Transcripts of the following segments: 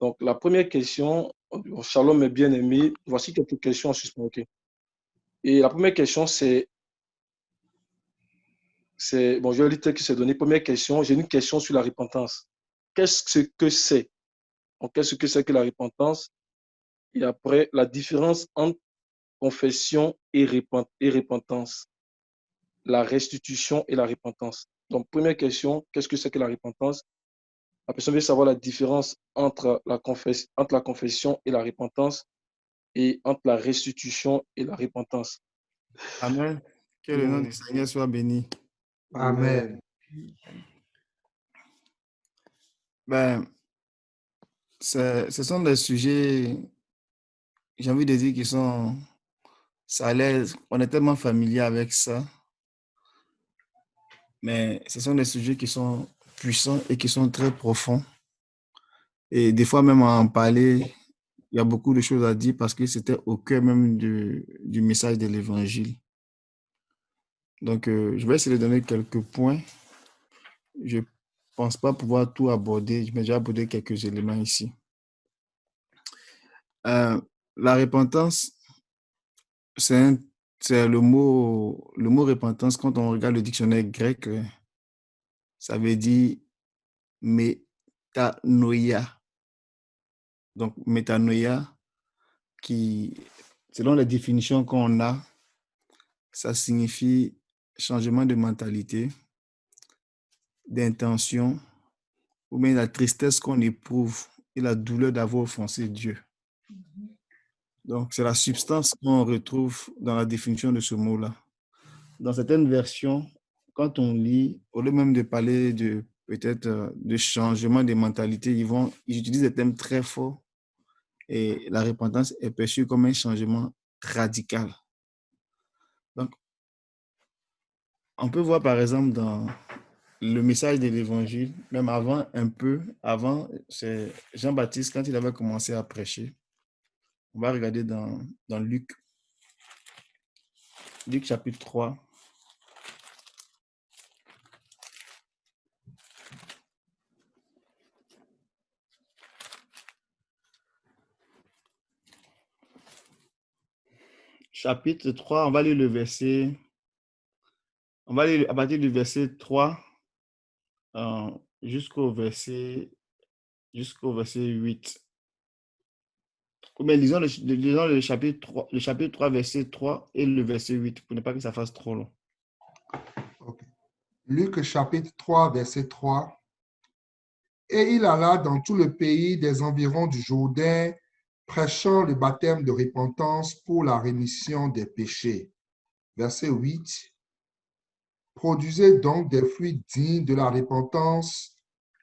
Donc, la première question, Shalom est bien aimé. Voici quelques questions en suspens. OK. Et la première question, bon, je vais lire tel que c'est donné. Première question, j'ai une question sur la repentance. Qu'est-ce que c'est? Donc, qu'est-ce que c'est que la repentance? Et après, la différence entre confession et repentance. La restitution et la repentance. Donc, première question, qu'est-ce que c'est que la repentance? La personne veut savoir la différence entre la confession et la repentance et entre la restitution et la repentance. Amen. Que le nom du Seigneur soit béni. Amen. Ben, ce sont des sujets, j'ai envie de dire, qui sont, ça l'aise, on est tellement familier avec ça, mais ce sont des sujets qui sont puissants et qui sont très profonds. Et des fois, même à en parler, il y a beaucoup de choses à dire parce que c'était au cœur même du message de l'Évangile. Donc, je vais essayer de donner quelques points. Je ne pense pas pouvoir tout aborder. Je vais déjà aborder quelques éléments ici. La repentance, c'est le mot repentance, quand on regarde le dictionnaire grec, ça veut dire métanoïa. Donc, métanoïa, qui, selon la définition qu'on a, ça signifie changement de mentalité, d'intention, ou bien la tristesse qu'on éprouve et la douleur d'avoir offensé Dieu. Donc, c'est la substance qu'on retrouve dans la définition de ce mot-là. Dans certaines versions, quand on lit, au lieu même de parler de peut-être de changement de mentalité, ils utilisent des termes très forts et la repentance est perçue comme un changement radical. Donc, on peut voir par exemple dans le message de l'Évangile, même avant, c'est Jean-Baptiste, quand il avait commencé à prêcher. On va regarder dans Luc chapitre 3. Chapitre 3, on va lire à partir du verset 3 jusqu'au verset 8. Mais lisons le chapitre 3, verset 3 et le verset 8 pour ne pas que ça fasse trop long. Okay. Luc chapitre 3, verset 3. Et il alla dans tout le pays des environs du Jourdain, prêchant le baptême de repentance pour la rémission des péchés. Verset 8. Produisez donc des fruits dignes de la repentance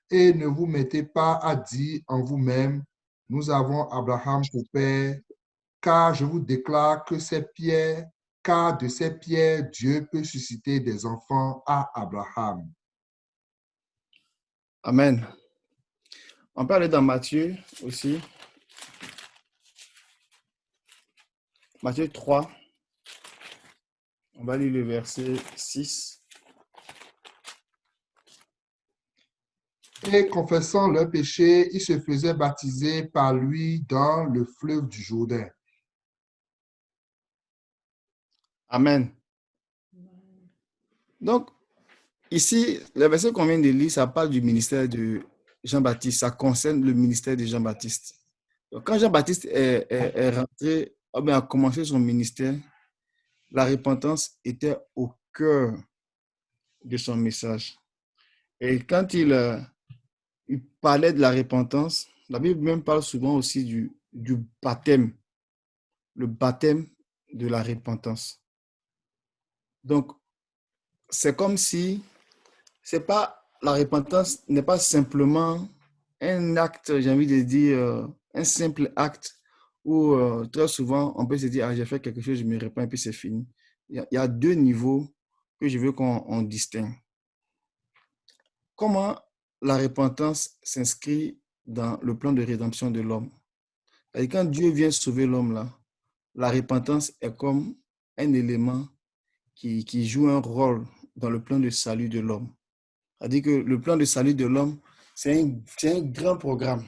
et ne vous mettez pas à dire en vous-même, nous avons Abraham pour père, car je vous déclare que de ces pierres, Dieu peut susciter des enfants à Abraham. Amen. On peut aller dans Matthieu aussi. Matthieu 3. On va lire le verset 6. Et confessant leurs péchés, ils se faisaient baptiser par lui dans le fleuve du Jourdain. Amen. Donc, ici, le verset qu'on vient de lire, ça parle du ministère de Jean-Baptiste. Ça concerne le ministère de Jean-Baptiste. Donc, quand Jean-Baptiste est rentré, a commencé son ministère, la repentance était au cœur de son message. Et quand il parlait de la repentance, la Bible même parle souvent aussi du baptême, le baptême de la repentance. Donc, c'est comme si la repentance n'est pas simplement un acte, j'ai envie de dire, un simple acte où très souvent on peut se dire, j'ai fait quelque chose, je me repens et puis c'est fini. Il y a deux niveaux que je veux qu'on distingue. Comment la repentance s'inscrit dans le plan de rédemption de l'homme? Et quand Dieu vient sauver l'homme là, la repentance est comme un élément qui joue un rôle dans le plan de salut de l'homme. C'est-à-dire que le plan de salut de l'homme, c'est un grand programme.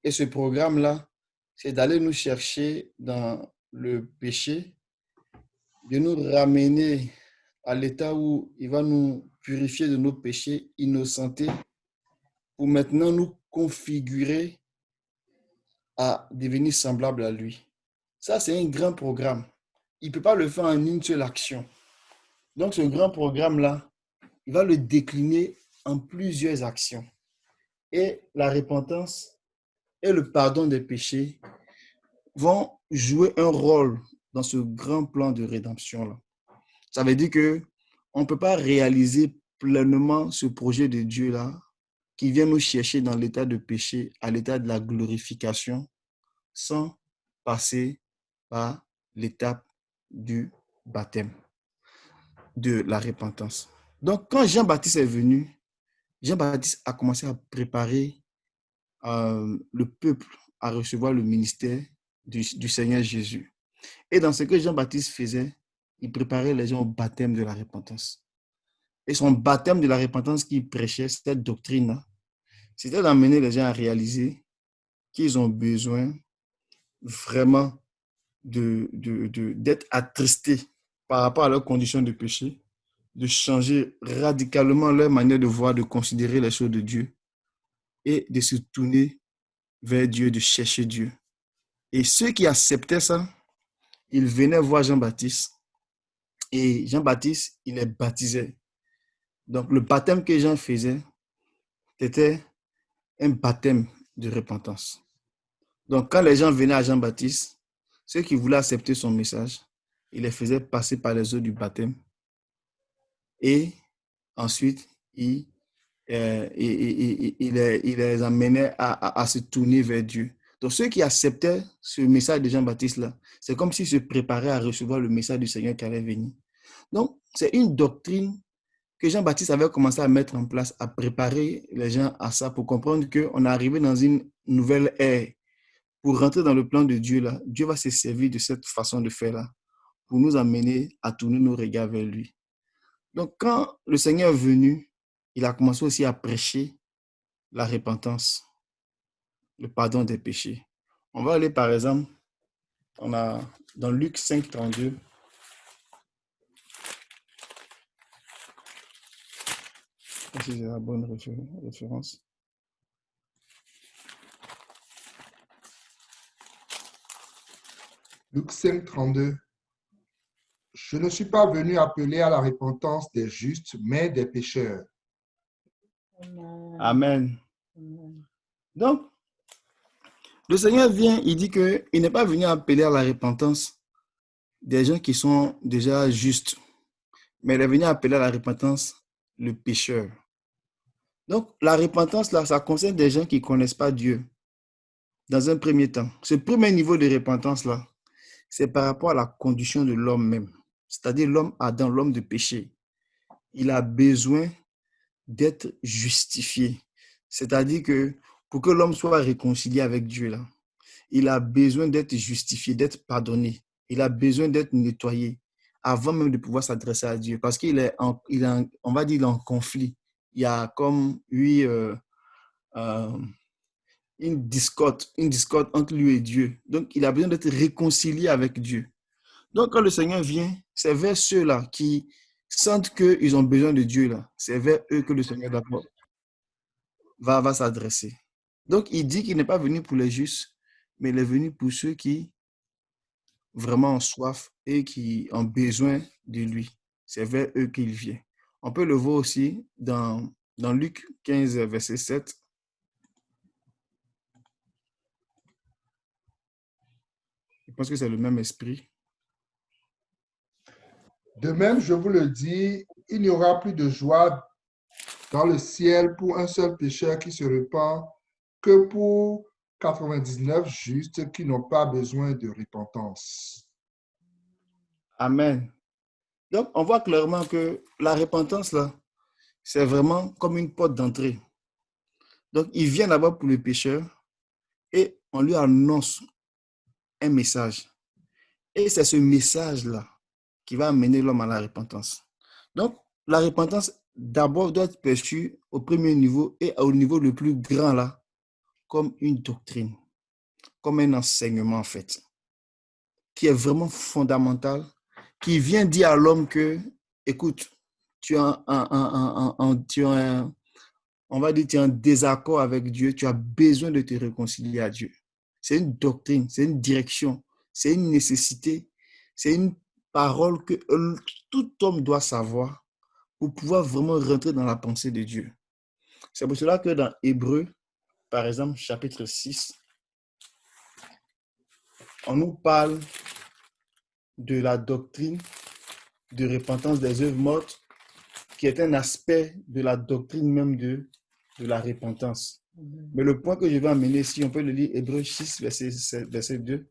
Et ce programme-là, c'est d'aller nous chercher dans le péché, de nous ramener à l'état où il va nous purifier de nos péchés, innocentés, pour maintenant nous configurer à devenir semblable à lui. Ça, c'est un grand programme. Il ne peut pas le faire en une seule action. Donc, ce grand programme-là, il va le décliner en plusieurs actions. Et la repentance et le pardon des péchés vont jouer un rôle dans ce grand plan de rédemption-là. Ça veut dire qu'on ne peut pas réaliser pleinement ce projet de Dieu-là qui vient nous chercher dans l'état de péché à l'état de la glorification sans passer par l'étape du baptême, de la repentance. Donc, quand Jean-Baptiste est venu, Jean-Baptiste a commencé à préparer le peuple à recevoir le ministère du Seigneur Jésus. Et dans ce que Jean-Baptiste faisait, il préparait les gens au baptême de la repentance. Et son baptême de la repentance qu'il prêchait, cette doctrine-là, c'était d'amener les gens à réaliser qu'ils ont besoin vraiment d'être attristés par rapport à leurs conditions de péché, de changer radicalement leur manière de voir, de considérer les choses de Dieu et de se tourner vers Dieu, de chercher Dieu. Et ceux qui acceptaient ça, ils venaient voir Jean-Baptiste et Jean-Baptiste, il les baptisait. Donc, le baptême que Jean faisait, c'était un baptême de repentance. Donc, quand les gens venaient à Jean-Baptiste, ceux qui voulaient accepter son message, il les faisait passer par les eaux du baptême et ensuite, il les amenait à se tourner vers Dieu. Donc, ceux qui acceptaient ce message de Jean-Baptiste-là, c'est comme s'ils se préparaient à recevoir le message du Seigneur qui allait venir. Donc, c'est une doctrine que Jean-Baptiste avait commencé à mettre en place, à préparer les gens à ça pour comprendre qu'on est arrivé dans une nouvelle ère. Pour rentrer dans le plan de Dieu, là, Dieu va se servir de cette façon de faire-là pour nous amener à tourner nos regards vers lui. Donc, quand le Seigneur est venu, il a commencé aussi à prêcher la repentance, le pardon des péchés. On va aller, par exemple, dans Luc 5, 32. Si j'ai la bonne référence. Luc 5, 32. Je ne suis pas venu appeler à la repentance des justes, mais des pécheurs. Amen. Donc, le Seigneur vient, il dit qu'il n'est pas venu appeler à la repentance des gens qui sont déjà justes, mais il est venu appeler à la repentance le pécheur. Donc, la repentance, là, ça concerne des gens qui ne connaissent pas Dieu. Dans un premier temps, ce premier niveau de repentance, là, c'est par rapport à la condition de l'homme même. C'est-à-dire l'homme Adam, l'homme de péché. Il a besoin d'être justifié. C'est-à-dire que pour que l'homme soit réconcilié avec Dieu, là, il a besoin d'être justifié, d'être pardonné. Il a besoin d'être nettoyé avant même de pouvoir s'adresser à Dieu. Parce qu'il est on va dire, en conflit. Il y a comme, une discorde entre lui et Dieu. Donc, il a besoin d'être réconcilié avec Dieu. Donc, quand le Seigneur vient, c'est vers ceux-là qui sentent qu'ils ont besoin de Dieu, là. C'est vers eux que le Seigneur d'abord va s'adresser. Donc, il dit qu'il n'est pas venu pour les justes, mais il est venu pour ceux qui vraiment ont soif et qui ont besoin de lui. C'est vers eux qu'il vient. On peut le voir aussi dans Luc 15, verset 7. Je pense que c'est le même esprit. De même, je vous le dis, il n'y aura plus de joie dans le ciel pour un seul pécheur qui se repent que pour 99 justes qui n'ont pas besoin de repentance. Amen. Donc, on voit clairement que la repentance, là, c'est vraiment comme une porte d'entrée. Donc, il vient d'abord pour le pécheur et on lui annonce un message. Et c'est ce message-là qui va amener l'homme à la repentance. Donc, la repentance, d'abord, doit être perçue au premier niveau et au niveau le plus grand, là, comme une doctrine, comme un enseignement en fait, qui est vraiment fondamental, qui vient dire à l'homme que, écoute, tu as on va dire, tu es en désaccord avec Dieu, tu as besoin de te réconcilier à Dieu. C'est une doctrine, c'est une direction, c'est une nécessité, c'est une parole que tout homme doit savoir pour pouvoir vraiment rentrer dans la pensée de Dieu. C'est pour cela que dans Hébreux, par exemple, chapitre 6, on nous parle de la doctrine de repentance des œuvres mortes, qui est un aspect de la doctrine même de la repentance. Mais le point que je vais amener, si on peut le lire, Hébreux 6, verset 2.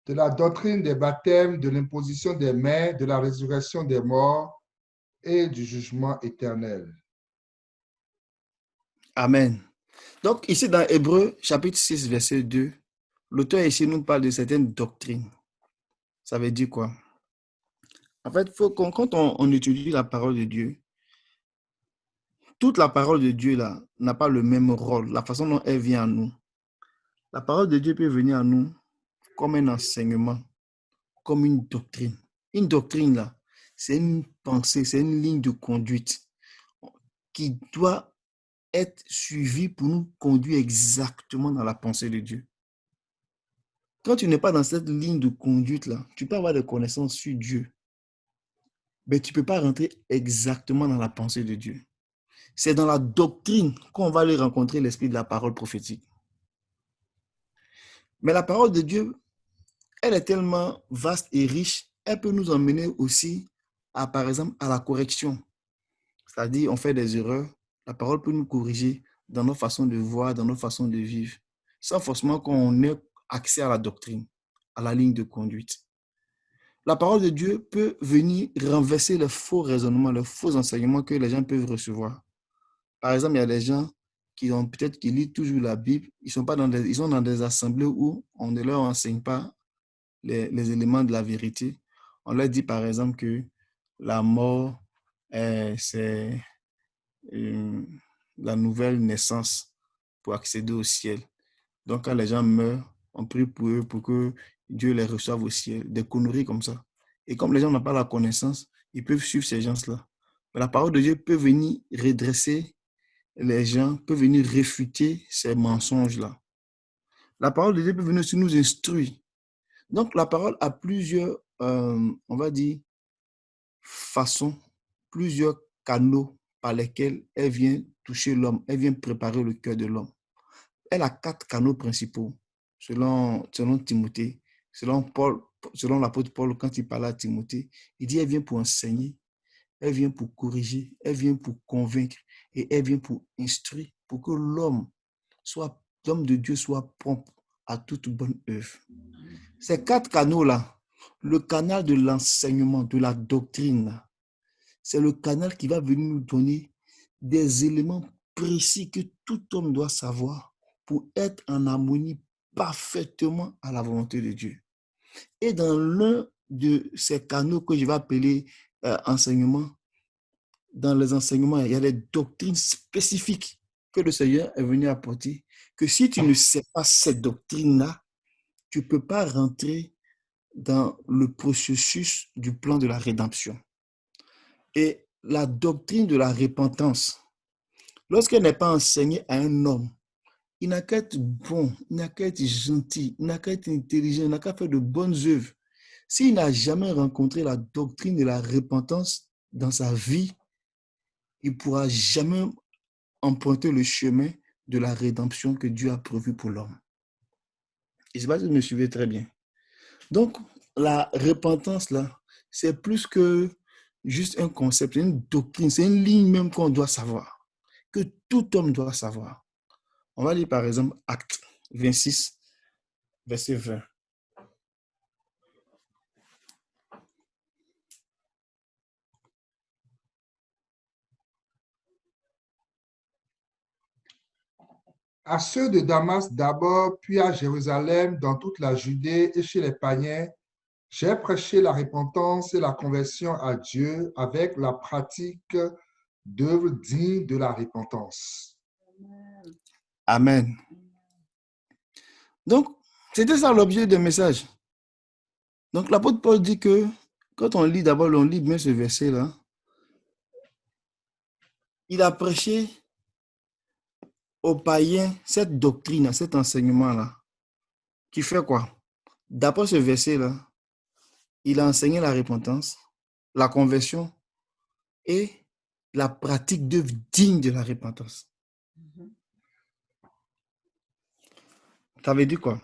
De la doctrine des baptêmes, de l'imposition des mains, de la résurrection des morts et du jugement éternel. Amen. Donc, ici dans Hébreux, chapitre 6, verset 2, l'auteur ici nous parle de certaines doctrines. Ça veut dire quoi? En fait, quand on étudie la parole de Dieu, toute la parole de Dieu là n'a pas le même rôle, la façon dont elle vient à nous. La parole de Dieu peut venir à nous comme un enseignement, comme une doctrine. Une doctrine là, c'est une pensée, c'est une ligne de conduite qui doit être suivie pour nous conduire exactement dans la pensée de Dieu. Quand tu n'es pas dans cette ligne de conduite là, tu peux avoir des connaissances sur Dieu, mais tu ne peux pas rentrer exactement dans la pensée de Dieu. C'est dans la doctrine qu'on va aller rencontrer l'esprit de la parole prophétique. Mais la parole de Dieu, elle est tellement vaste et riche, elle peut nous emmener aussi à, par exemple, à la correction. C'est-à-dire, on fait des erreurs, la parole peut nous corriger dans nos façons de voir, dans nos façons de vivre, sans forcément qu'on ait accès à la doctrine, à la ligne de conduite. La parole de Dieu peut venir renverser les faux raisonnements, les faux enseignements que les gens peuvent recevoir. Par exemple, il y a des gens qui lisent toujours la Bible, ils sont dans des assemblées où on ne leur enseigne pas les éléments de la vérité. On leur dit par exemple que la mort, c'est la nouvelle naissance pour accéder au ciel. Donc, quand les gens meurent, on prie pour eux pour que Dieu les reçoive au ciel. Des conneries comme ça. Et comme les gens n'ont pas la connaissance, ils peuvent suivre ces gens-là. Mais la parole de Dieu peut venir redresser les gens, peut venir réfuter ces mensonges-là. La parole de Dieu peut venir aussi nous instruire. Donc, la parole a plusieurs, on va dire, façons, plusieurs canaux par lesquels elle vient toucher l'homme, elle vient préparer le cœur de l'homme. Elle a 4 canaux principaux, selon Timothée, selon l'apôtre Paul, quand il parlait à Timothée, il dit, elle vient pour enseigner, elle vient pour corriger, elle vient pour convaincre et elle vient pour instruire, pour que l'homme de Dieu soit prompt à toute bonne œuvre. Ces 4 canaux-là, le canal de l'enseignement, de la doctrine, c'est le canal qui va venir nous donner des éléments précis que tout homme doit savoir pour être en harmonie parfaitement à la volonté de Dieu. Et dans l'un de ces canaux que je vais appeler enseignement, dans les enseignements, il y a des doctrines spécifiques que le Seigneur est venu apporter, que si tu ne sais pas cette doctrine-là, tu ne peux pas rentrer dans le processus du plan de la rédemption. Et la doctrine de la repentance, lorsqu'elle n'est pas enseignée à un homme, il n'a qu'à être bon, il n'a qu'à être gentil, il n'a qu'à être intelligent, il n'a qu'à faire de bonnes œuvres. S'il n'a jamais rencontré la doctrine de la repentance dans sa vie, il ne pourra jamais emprunter le chemin de la rédemption que Dieu a prévu pour l'homme. Je ne sais pas si vous me suivez très bien. Donc, la repentance, là, c'est plus que juste un concept, c'est une doctrine, c'est une ligne même qu'on doit savoir, que tout homme doit savoir. On va lire par exemple Actes 26, verset 20. À ceux de Damas d'abord, puis à Jérusalem, dans toute la Judée et chez les païens, j'ai prêché la repentance et la conversion à Dieu avec la pratique d'œuvres dignes de la repentance. Amen. Donc, c'était ça l'objet du message. Donc, l'apôtre Paul dit que quand on lit d'abord, on lit bien ce verset-là. Il a prêché aux païens cette doctrine, cet enseignement-là, qui fait quoi? D'après ce verset-là, il a enseigné la repentance, la conversion et la pratique d'œuvres dignes de la repentance. Ça veut dire quoi?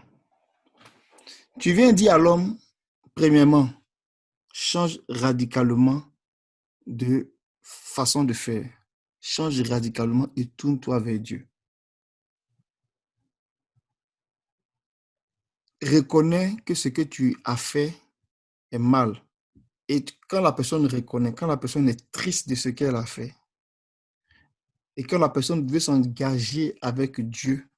Tu viens dire à l'homme, premièrement, change radicalement de façon de faire. Change radicalement et tourne-toi vers Dieu. Reconnais que ce que tu as fait est mal. Et quand la personne reconnaît, quand la personne est triste de ce qu'elle a fait, et quand la personne veut s'engager avec Dieu,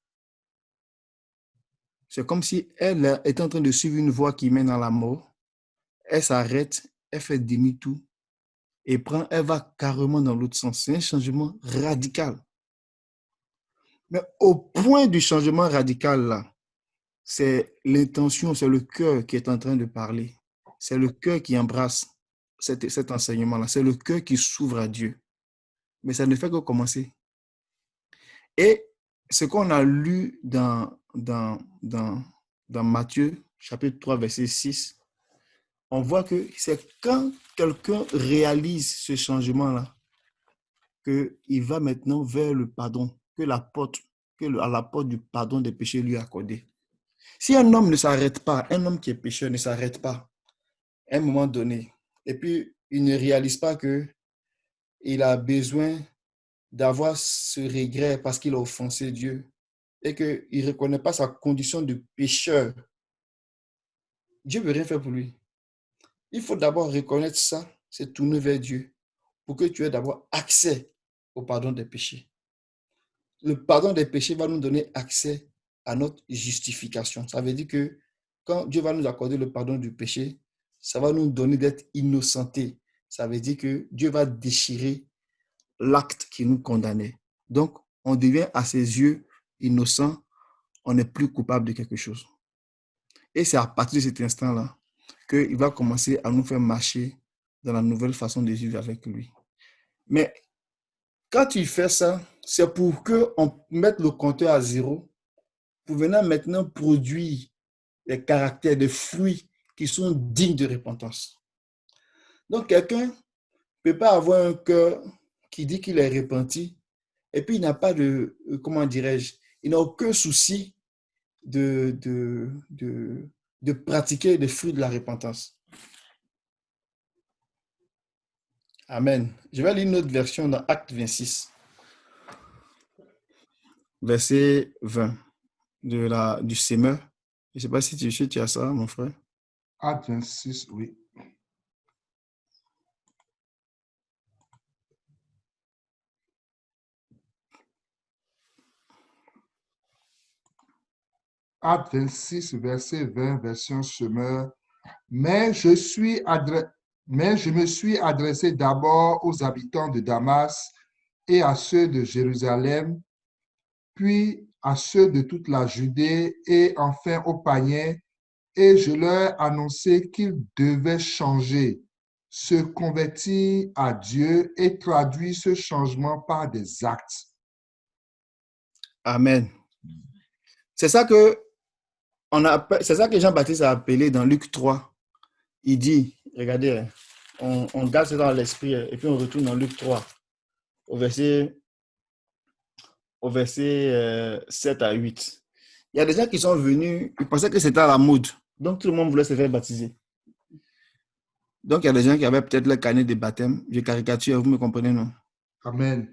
c'est comme si elle est en train de suivre une voie qui mène à la mort. Elle s'arrête, elle fait demi-tour et elle va carrément dans l'autre sens. C'est un changement radical. Mais au point du changement radical, là, c'est l'intention, c'est le cœur qui est en train de parler. C'est le cœur qui embrasse cet enseignement-là. C'est le cœur qui s'ouvre à Dieu. Mais ça ne fait que commencer. Et ce qu'on a lu dans Matthieu, chapitre 3, verset 6, on voit que c'est quand quelqu'un réalise ce changement-là qu'il va maintenant vers le pardon, à la porte du pardon des péchés lui accordé. Si un homme ne s'arrête pas, un homme qui est pécheur ne s'arrête pas à un moment donné, et puis il ne réalise pas qu'il a besoin d'avoir ce regret parce qu'il a offensé Dieu et qu'il ne reconnaît pas sa condition de pécheur, Dieu ne peut rien faire pour lui. Il faut d'abord reconnaître ça, se tourner vers Dieu pour que tu aies d'abord accès au pardon des péchés. Le pardon des péchés va nous donner accès à notre justification. Ça veut dire que quand Dieu va nous accorder le pardon du péché, ça va nous donner d'être innocentés. Ça veut dire que Dieu va déchirer l'acte qui nous condamnait. Donc, on devient à ses yeux innocent, on n'est plus coupable de quelque chose. Et c'est à partir de cet instant-là qu'il va commencer à nous faire marcher dans la nouvelle façon de vivre avec lui. Mais quand tu fais ça, c'est pour qu'on mette le compteur à zéro, pour venir maintenant produire des caractères, des fruits qui sont dignes de repentance. Donc, quelqu'un ne peut pas avoir un cœur qui dit qu'il est repenti, et puis il n'a pas comment dirais-je, il n'a aucun souci de pratiquer les fruits de la repentance. Amen. Je vais lire une autre version dans Acte 26, verset 20, du Semeur. Je ne sais pas si tu as ça, mon frère. Acte 26, oui. Acte 26, verset 20, version Semeur. Mais je me suis adressé d'abord aux habitants de Damas et à ceux de Jérusalem, puis à ceux de toute la Judée et enfin aux païens, et je leur ai annoncé qu'ils devaient changer, se convertir à Dieu et traduire ce changement par des actes. Amen. C'est ça que Jean-Baptiste a appelé dans Luc 3. Il dit, regardez, on garde ça dans l'esprit et puis on retourne dans Luc 3 au verset 7 à 8. Il y a des gens qui sont venus, ils pensaient que c'était à la mode. Donc tout le monde voulait se faire baptiser. Donc il y a des gens qui avaient peut-être le carnet de baptême. Je caricature, vous me comprenez, non? Amen.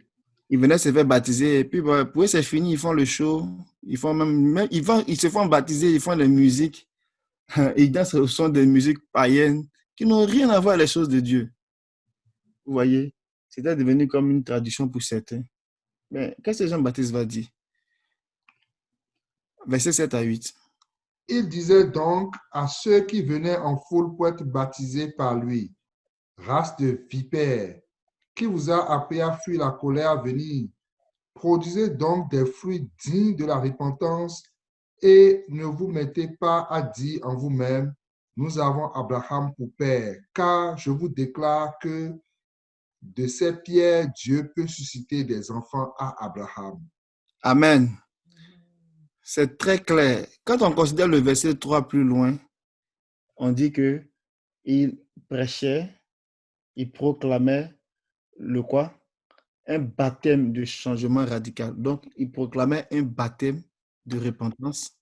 Ils venaient se faire baptiser et puis pour eux c'est fini, ils font le show, ils se font baptiser, ils font de la musique, ils dansent au son de musique païennes qui n'ont rien à voir avec les choses de Dieu. Vous voyez, c'était devenu comme une tradition pour certains. Mais qu'est-ce que Jean-Baptiste va dire? Verset 7 à 8. Il disait donc à ceux qui venaient en foule pour être baptisés par lui, race de vipères, qui vous a appris à fuir la colère à venir. Produisez donc des fruits dignes de la repentance et ne vous mettez pas à dire en vous-même, nous avons Abraham pour père, car je vous déclare que de ces pierres, Dieu peut susciter des enfants à Abraham. Amen. C'est très clair. Quand on considère le verset 3 plus loin, on dit que il prêchait, il proclamait le quoi? Un baptême de changement radical. Donc, il proclamait un baptême de repentance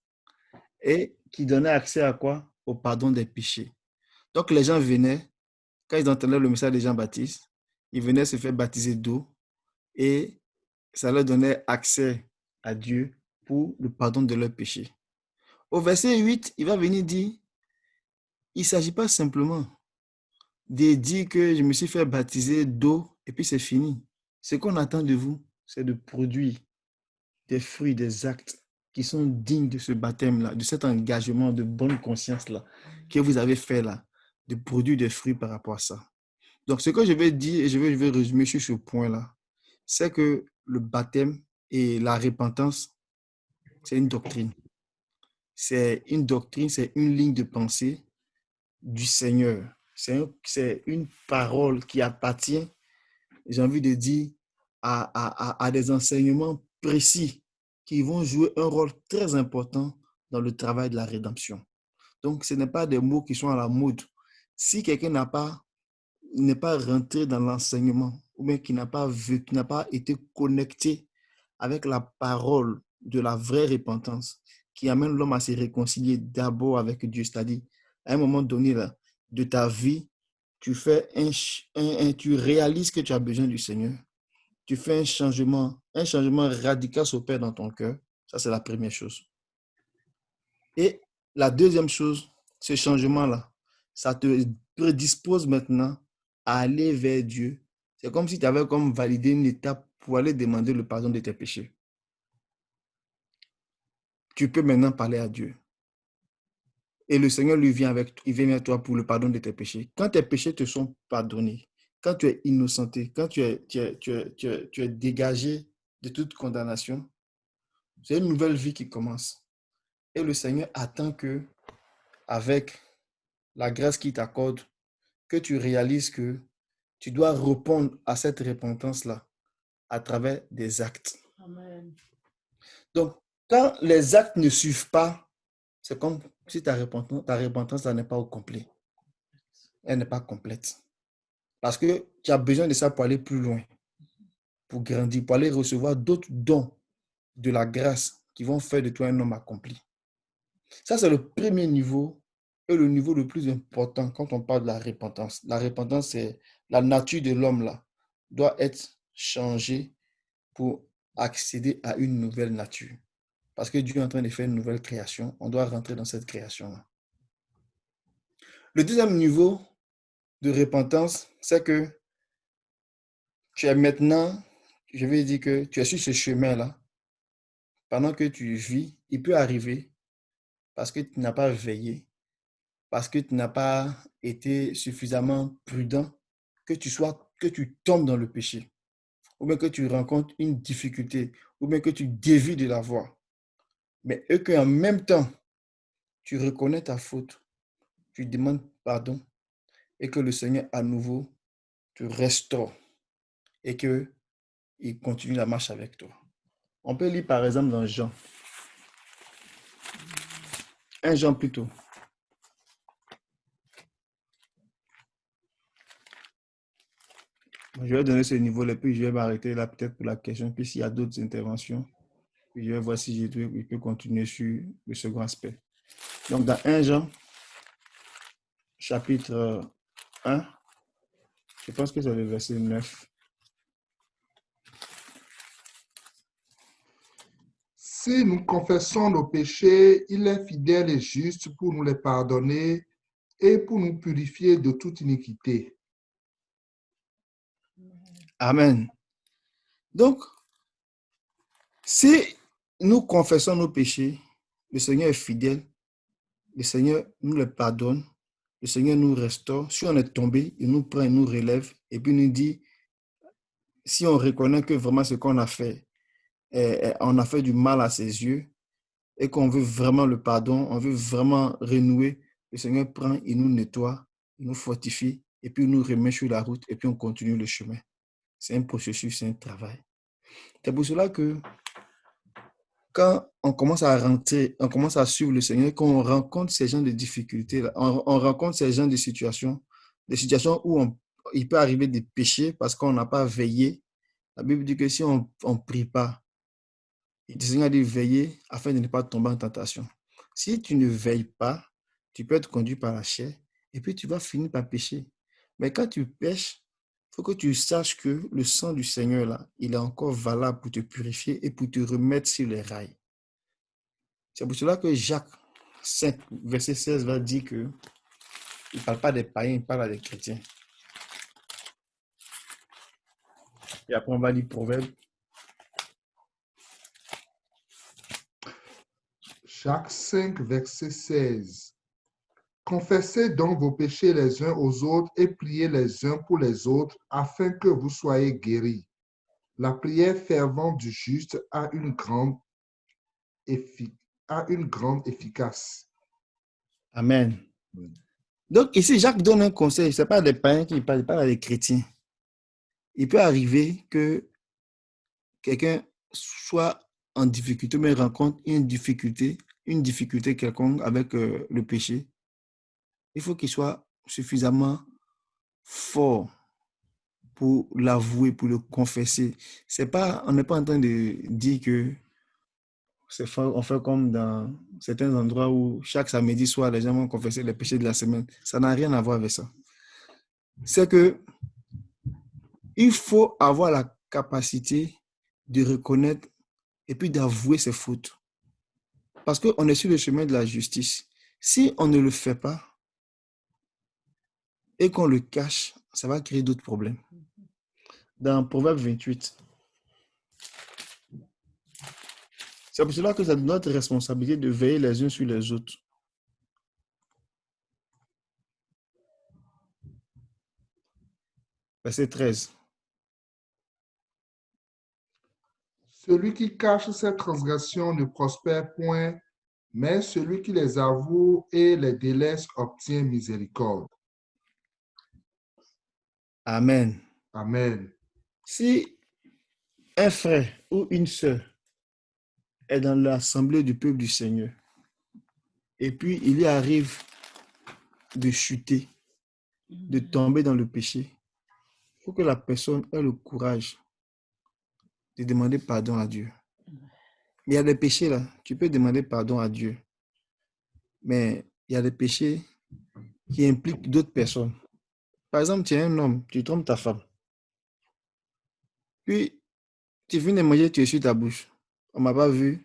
et qui donnait accès à quoi? Au pardon des péchés. Donc, les gens venaient, quand ils entendaient le message de Jean-Baptiste, ils venaient se faire baptiser d'eau et ça leur donnait accès à Dieu pour le pardon de leurs péchés. Au verset 8, il va venir dire, il ne s'agit pas simplement de dire que je me suis fait baptiser d'eau et puis c'est fini. Ce qu'on attend de vous, c'est de produire des fruits, des actes qui sont dignes de ce baptême-là, de cet engagement de bonne conscience-là que vous avez fait là, de produire des fruits par rapport à ça. Donc, ce que je vais dire, et je vais résumer sur ce point-là, c'est que le baptême et la repentance, c'est une doctrine. C'est une doctrine, c'est une ligne de pensée du Seigneur. C'est une parole qui appartient, j'ai envie de dire, à des enseignements précis qui vont jouer un rôle très important dans le travail de la rédemption. Donc, ce n'est pas des mots qui sont à la mode. Si quelqu'un n'est pas rentré dans l'enseignement ou bien qui n'a pas été connecté avec la parole de la vraie repentance qui amène l'homme à se réconcilier d'abord avec Dieu, c'est-à-dire à un moment donné là, de ta vie, tu fais tu réalises que tu as besoin du Seigneur. Tu fais un changement radical s'opère dans ton cœur. Ça, c'est la première chose. Et la deuxième chose, ce changement-là, ça te prédispose maintenant à aller vers Dieu. C'est comme si tu avais comme validé une étape pour aller demander le pardon de tes péchés. Tu peux maintenant parler à Dieu. Et le Seigneur il vient à toi pour le pardon de tes péchés. Quand tes péchés te sont pardonnés, quand tu es innocenté, quand tu es dégagé de toute condamnation, c'est une nouvelle vie qui commence. Et le Seigneur attend que, avec la grâce qu'il t'accorde, que tu réalises que tu dois répondre à cette repentance-là à travers des actes. Amen. Donc, quand les actes ne suivent pas, c'est comme si ta repentance n'est pas au complet. Elle n'est pas complète. Parce que tu as besoin de ça pour aller plus loin, pour grandir, pour aller recevoir d'autres dons de la grâce qui vont faire de toi un homme accompli. Ça, c'est le premier niveau et le niveau le plus important quand on parle de la repentance. La repentance, c'est la nature de l'homme là, doit être changée pour accéder à une nouvelle nature. Parce que Dieu est en train de faire une nouvelle création. On doit rentrer dans cette création-là. Le deuxième niveau de repentance, c'est que tu es maintenant, je vais dire que tu es sur ce chemin-là. Pendant que tu vis, il peut arriver, parce que tu n'as pas veillé, parce que tu n'as pas été suffisamment prudent, que tu tombes dans le péché, ou bien que tu rencontres une difficulté, ou bien que tu dévies de la voie. Mais qu'en même temps, tu reconnais ta faute, tu demandes pardon, et que le Seigneur à nouveau te restaure, et qu'il continue la marche avec toi. On peut lire par exemple dans Jean. 1 Jean plutôt. Je vais donner ce niveau-là, puis je vais m'arrêter là peut-être pour la question. Puis s'il y a d'autres interventions, puis je vais voir si je peux continuer sur le second aspect. Donc dans 1 Jean, chapitre 1, je pense que c'est le verset 9. Si nous confessons nos péchés, il est fidèle et juste pour nous les pardonner et pour nous purifier de toute iniquité. Amen. Donc, si nous confessons nos péchés, le Seigneur est fidèle, le Seigneur nous les pardonne, le Seigneur nous restaure. Si on est tombé, il nous prend, il nous relève et puis nous dit, si on reconnaît que vraiment ce qu'on a fait, on a fait du mal à ses yeux et qu'on veut vraiment le pardon, on veut vraiment renouer, le Seigneur prend, il nous nettoie, il nous fortifie et puis il nous remet sur la route et puis on continue le chemin. C'est un processus, c'est un travail. C'est pour cela que quand on commence à rentrer, on commence à suivre le Seigneur, quand on rencontre ces gens de difficultés, là, on rencontre ces gens de situations où il peut arriver des péchés parce qu'on n'a pas veillé. La Bible dit que si on ne prie pas, le Seigneur dit veiller afin de ne pas tomber en tentation. Si tu ne veilles pas, tu peux être conduit par la chair et puis tu vas finir par pécher. Mais quand tu pêches, il faut que tu saches que le sang du Seigneur, là, il est encore valable pour te purifier et pour te remettre sur les rails. C'est pour cela que Jacques 5, verset 16 va dire que il ne parle pas des païens, il parle des chrétiens. Et après, on va lire Proverbe. Jacques 5, verset 16. Confessez donc vos péchés les uns aux autres et priez les uns pour les autres afin que vous soyez guéris. La prière fervente du juste a une grande efficace. Amen. Donc ici, Jacques donne un conseil. Ce n'est pas des païens qui parlent, il parle des chrétiens. Il peut arriver que quelqu'un soit en difficulté, mais rencontre une difficulté quelconque avec le péché. Il faut qu'il soit suffisamment fort pour l'avouer, pour le confesser. On n'est pas en train de dire que on fait comme dans certains endroits où chaque samedi soir, les gens vont confesser les péchés de la semaine. Ça n'a rien à voir avec ça. C'est que il faut avoir la capacité de reconnaître et puis d'avouer ses fautes. Parce qu'on est sur le chemin de la justice. Si on ne le fait pas et qu'on le cache, ça va créer d'autres problèmes. Dans Proverbe 28, c'est pour cela que c'est notre responsabilité de veiller les uns sur les autres. Verset 13. Celui qui cache ses transgressions ne prospère point, mais celui qui les avoue et les délaisse obtient miséricorde. Amen. Amen. Si un frère ou une sœur est dans l'assemblée du peuple du Seigneur et puis il y arrive de chuter, de tomber dans le péché, il faut que la personne ait le courage de demander pardon à Dieu. Il y a des péchés là, tu peux demander pardon à Dieu, mais il y a des péchés qui impliquent d'autres personnes. Par exemple, tu es un homme, tu trompes ta femme, puis tu finis de manger, tu es sur ta bouche, on ne m'a pas vu,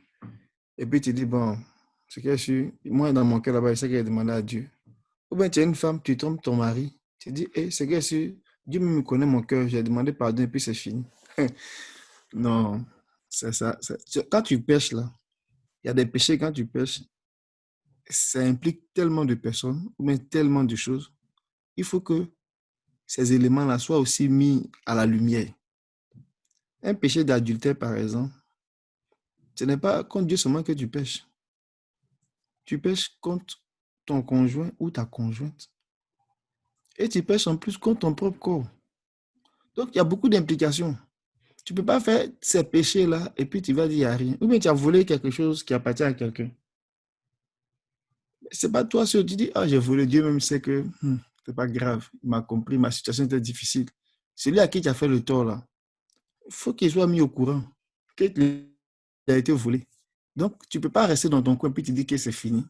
et puis tu dis, bon, c'est que je suis, moi dans mon cœur là-bas, je sais qu'elle a demandé à Dieu. Ou bien tu es une femme, tu trompes ton mari, tu dis, hey, c'est que je suis, Dieu me connaît mon cœur, j'ai demandé pardon et puis c'est fini. Non, c'est ça. Quand tu pêches là, il y a des péchés quand tu pêches, ça implique tellement de personnes, ou bien tellement de choses. Il faut que ces éléments-là soient aussi mis à la lumière. Un péché d'adultère, par exemple, ce n'est pas contre Dieu seulement que tu pêches. Tu pêches contre ton conjoint ou ta conjointe. Et tu pêches en plus contre ton propre corps. Donc, il y a beaucoup d'implications. Tu ne peux pas faire ces péchés-là et puis tu vas dire qu'il n'y a rien. Ou bien tu as volé quelque chose qui appartient à quelqu'un. Ce n'est pas toi seul. Tu dis, ah, j'ai volé. Dieu même sait que ce n'est pas grave. Il m'a compris, ma situation était difficile. Celui à qui tu as fait le tort, là, il faut qu'il soit mis au courant qu'il a été volé. Donc, tu ne peux pas rester dans ton coin et puis tu dis que c'est fini.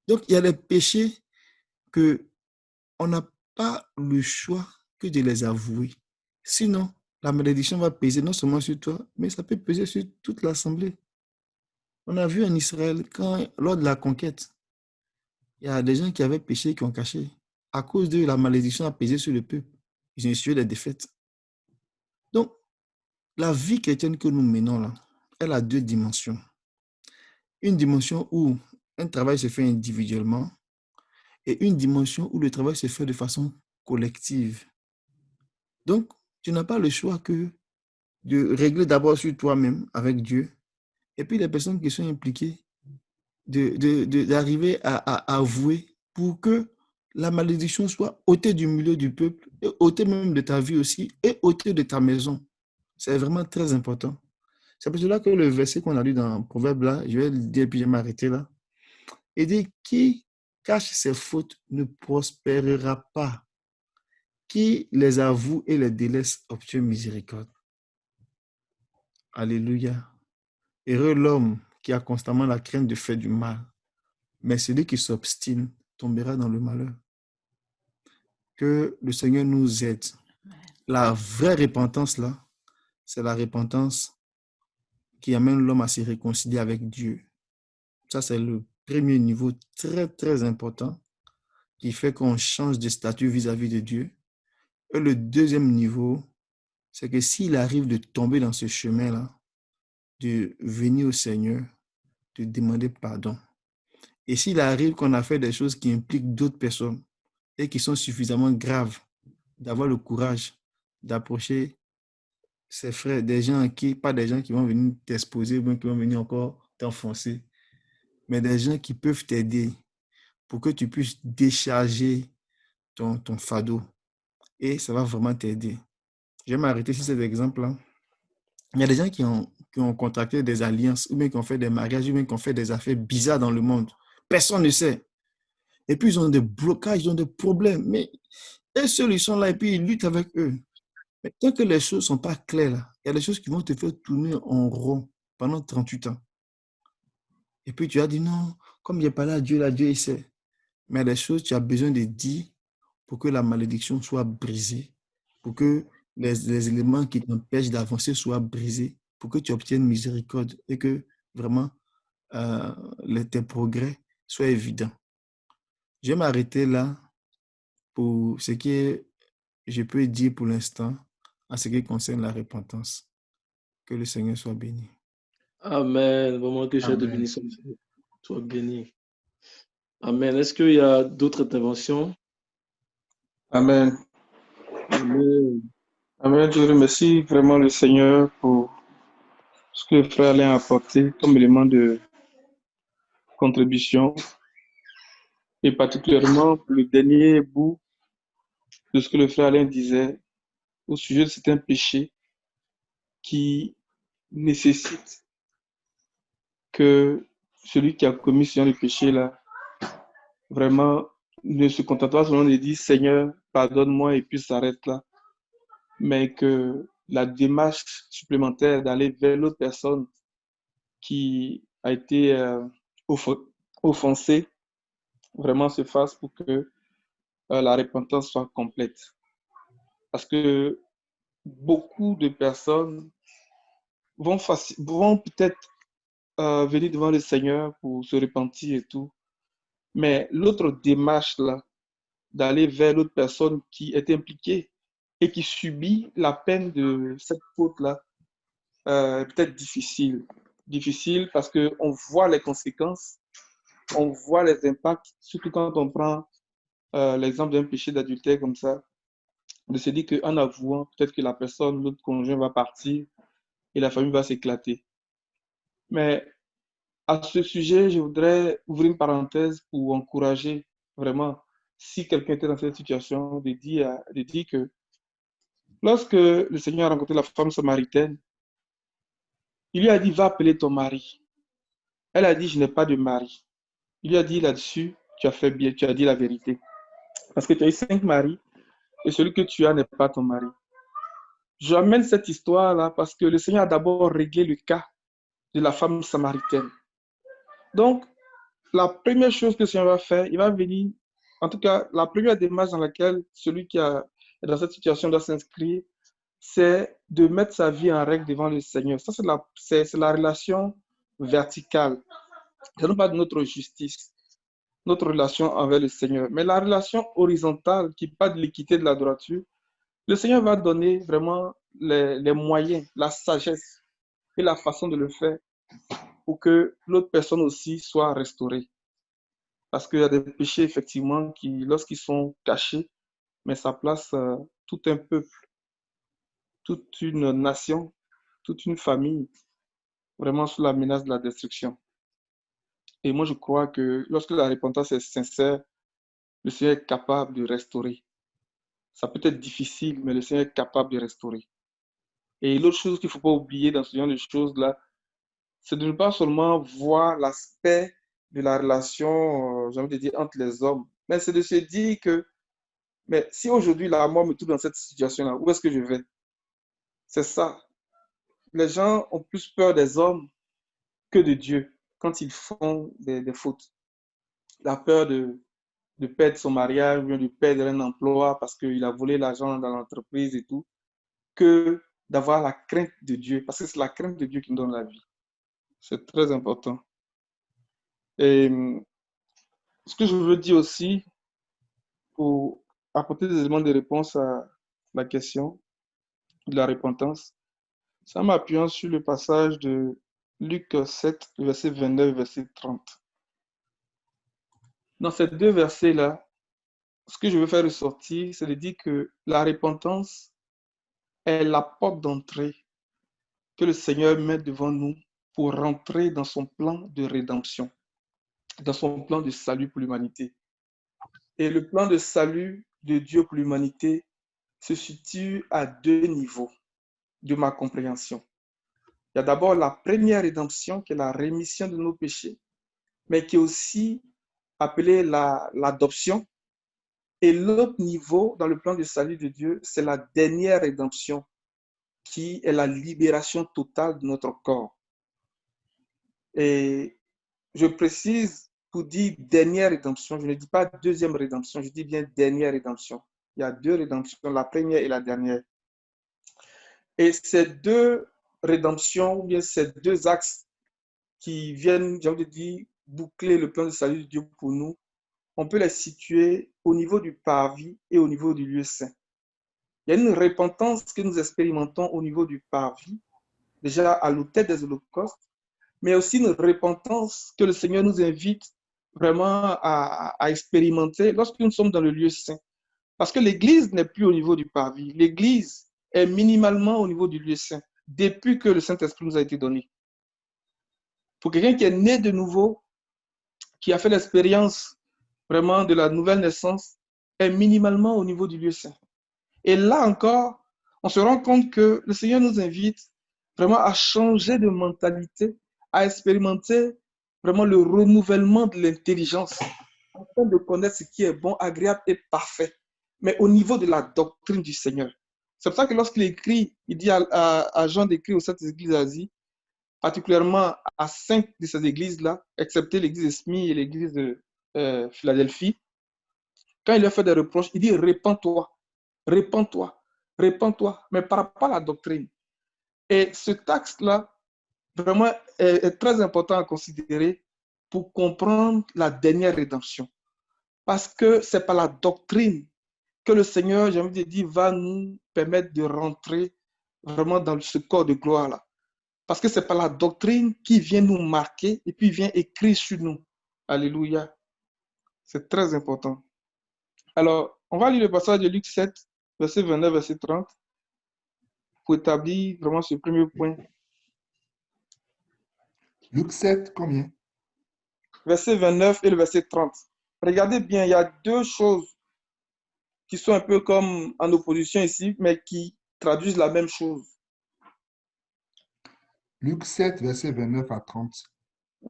Donc, il y a des péchés qu'on n'a pas le choix que de les avouer. Sinon, la malédiction va peser non seulement sur toi, mais ça peut peser sur toute l'assemblée. On a vu en Israël, lors de la conquête, il y a des gens qui avaient péché, qui ont caché. À cause de la malédiction a pesé sur le peuple. Ils ont essuyé des défaites. Donc, la vie chrétienne que nous menons là, elle a deux dimensions. Une dimension où un travail se fait individuellement et une dimension où le travail se fait de façon collective. Donc, tu n'as pas le choix que de régler d'abord sur toi-même avec Dieu, et puis les personnes qui sont impliquées, d'arriver à avouer pour que la malédiction soit ôtée du milieu du peuple, et ôtée même de ta vie aussi, et ôtée de ta maison. C'est vraiment très important. C'est pour cela que le verset qu'on a lu dans Proverbe là, je vais le dire puis je vais m'arrêter là. Il dit, qui cache ses fautes ne prospérera pas. Qui les avoue et les délaisse obtient miséricorde. Alléluia. Heureux l'homme qui a constamment la crainte de faire du mal, mais celui qui s'obstine tombera dans le malheur. Que le Seigneur nous aide. La vraie repentance là, c'est la repentance qui amène l'homme à se réconcilier avec Dieu. Ça, c'est le premier niveau très, très important qui fait qu'on change de statut vis-à-vis de Dieu. Et le deuxième niveau, c'est que s'il arrive de tomber dans ce chemin-là, de venir au Seigneur, de demander pardon. Et s'il arrive qu'on a fait des choses qui impliquent d'autres personnes et qui sont suffisamment graves, d'avoir le courage d'approcher ses frères, des gens qui, pas des gens qui vont venir t'exposer ou qui vont venir encore t'enfoncer, mais des gens qui peuvent t'aider pour que tu puisses décharger ton fardeau. Et ça va vraiment t'aider. Je vais m'arrêter sur cet exemple-là. Il y a des gens qui ont contracté des alliances, ou bien qui ont fait des mariages, ou bien qui ont fait des affaires bizarres dans le monde. Personne ne sait. Et puis, ils ont des blocages, ils ont des problèmes. Mais eux seuls, ils sont là et puis ils luttent avec eux. Mais tant que les choses ne sont pas claires, là, il y a des choses qui vont te faire tourner en rond pendant 38 ans. Et puis, tu as dit non, comme il n'y a pas là, Dieu, il sait. Mais il y a des choses que tu as besoin de dire pour que la malédiction soit brisée, pour que les éléments qui t'empêchent d'avancer soient brisés, pour que tu obtiennes miséricorde et que vraiment tes progrès soient évidents. Je vais m'arrêter là pour ce que je peux dire pour l'instant en ce qui concerne la repentance. Que le Seigneur soit béni. Amen. Vraiment que j'ai de Amen. bénissons. Sois béni. Amen. Est-ce qu'il y a d'autres interventions? Amen. Amen. Amen. Je remercie vraiment le Seigneur pour ce que le frère Alain a apporté comme élément de contribution et particulièrement pour le dernier bout de ce que le frère Alain disait au sujet de certains péchés qui nécessitent que celui qui a commis ce genre de péché-là vraiment ne se contente pas seulement de dire Seigneur, pardonne-moi et puis s'arrête là, mais que la démarche supplémentaire d'aller vers l'autre personne qui a été offensée vraiment se fasse pour que la repentance soit complète. Parce que beaucoup de personnes vont peut-être venir devant le Seigneur pour se repentir et tout, mais l'autre démarche là, d'aller vers l'autre personne qui est impliquée et qui subit la peine de cette faute-là, peut-être difficile. Difficile parce qu'on voit les conséquences, on voit les impacts, surtout quand on prend l'exemple d'un péché d'adultère comme ça, de se dire qu'en avouant, peut-être que la personne, l'autre conjoint va partir et la famille va s'éclater. Mais à ce sujet, je voudrais ouvrir une parenthèse pour encourager vraiment, si quelqu'un était dans cette situation, de dire que lorsque le Seigneur a rencontré la femme samaritaine, il lui a dit, va appeler ton mari. Elle a dit, je n'ai pas de mari. Il lui a dit là-dessus, tu as fait bien, tu as dit la vérité. Parce que tu as eu 5 maris et celui que tu as n'est pas ton mari. J'amène cette histoire-là parce que le Seigneur a d'abord réglé le cas de la femme samaritaine. Donc, la première chose que le Seigneur va faire, il va venir, en tout cas, la première démarche dans laquelle celui qui est dans cette situation doit s'inscrire, c'est de mettre sa vie en règle devant le Seigneur. Ça, c'est la relation verticale. Ce n'est pas de notre justice, notre relation envers le Seigneur. Mais la relation horizontale, qui parle de l'équité de la droiture, le Seigneur va donner vraiment les moyens, la sagesse et la façon de le faire pour que l'autre personne aussi soit restaurée. Parce qu'il y a des péchés, effectivement, qui, lorsqu'ils sont cachés, mais ça place tout un peuple toute une nation, toute une famille, vraiment sous la menace de la destruction. Et moi, je crois que lorsque la repentance est sincère, le Seigneur est capable de restaurer. Ça peut être difficile, mais le Seigneur est capable de restaurer. Et l'autre chose qu'il ne faut pas oublier dans ce genre de choses-là, c'est de ne pas seulement voir l'aspect de la relation, j'ai envie de dire, entre les hommes, mais c'est de se dire que, mais si aujourd'hui la mort me trouve dans cette situation-là, où est-ce que je vais? C'est ça. Les gens ont plus peur des hommes que de Dieu quand ils font des fautes. La peur de perdre son mariage, ou bien de perdre un emploi parce qu'il a volé l'argent dans l'entreprise et tout, que d'avoir la crainte de Dieu, parce que c'est la crainte de Dieu qui nous donne la vie. C'est très important. Et ce que je veux dire aussi, pour apporter des éléments de réponse à la question de la repentance, c'est en m'appuyant sur le passage de Luc 7, verset 29, verset 30. Dans ces deux versets-là, ce que je veux faire ressortir, c'est de dire que la repentance est la porte d'entrée que le Seigneur met devant nous pour rentrer dans son plan de rédemption, dans son plan de salut pour l'humanité. Et le plan de salut de Dieu pour l'humanité se situe à deux niveaux de ma compréhension. Il y a d'abord la première rédemption qui est la rémission de nos péchés, mais qui est aussi appelée l'adoption. Et l'autre niveau dans le plan de salut de Dieu, c'est la dernière rédemption qui est la libération totale de notre corps. Et je précise pour dire dernière rédemption, je ne dis pas deuxième rédemption, je dis bien dernière rédemption. Il y a deux rédemptions, la première et la dernière. Et ces deux rédemptions, ou bien ces deux axes qui viennent, j'ai envie de dire, boucler le plan de salut de Dieu pour nous, on peut les situer au niveau du parvis et au niveau du lieu saint. Il y a une repentance que nous expérimentons au niveau du parvis, déjà à l'autel des holocaustes, mais aussi une repentance que le Seigneur nous invite vraiment à expérimenter lorsque nous sommes dans le lieu saint. Parce que l'Église n'est plus au niveau du parvis. L'Église est minimalement au niveau du lieu saint, depuis que le Saint-Esprit nous a été donné. Pour quelqu'un qui est né de nouveau, qui a fait l'expérience vraiment de la nouvelle naissance, est minimalement au niveau du lieu saint. Et là encore, on se rend compte que le Seigneur nous invite vraiment à changer de mentalité, à expérimenter vraiment le renouvellement de l'intelligence, afin de connaître ce qui est bon, agréable et parfait, mais au niveau de la doctrine du Seigneur. C'est pour ça que lorsqu'il écrit, il dit à Jean d'écrire aux sept églises d'Asie, particulièrement à 5 de ces églises-là, excepté l'église de Smyrne et l'église de Philadelphie, quand il leur fait des reproches, il dit répands-toi, répands-toi, répands-toi, mais par rapport à la doctrine. Et ce texte-là, vraiment, est très important à considérer pour comprendre la dernière rédemption. Parce que ce n'est pas la doctrine que le Seigneur, j'ai envie de dire, va nous permettre de rentrer vraiment dans ce corps de gloire-là. Parce que ce n'est pas la doctrine qui vient nous marquer et puis vient écrire sur nous. Alléluia. C'est très important. Alors, on va lire le passage de Luc 7, verset 29, verset 30, pour établir vraiment ce premier point. Luc 7, combien? Verset 29 et le verset 30. Regardez bien, il y a deux choses qui sont un peu comme en opposition ici, mais qui traduisent la même chose. Luc 7, verset 29 à 30.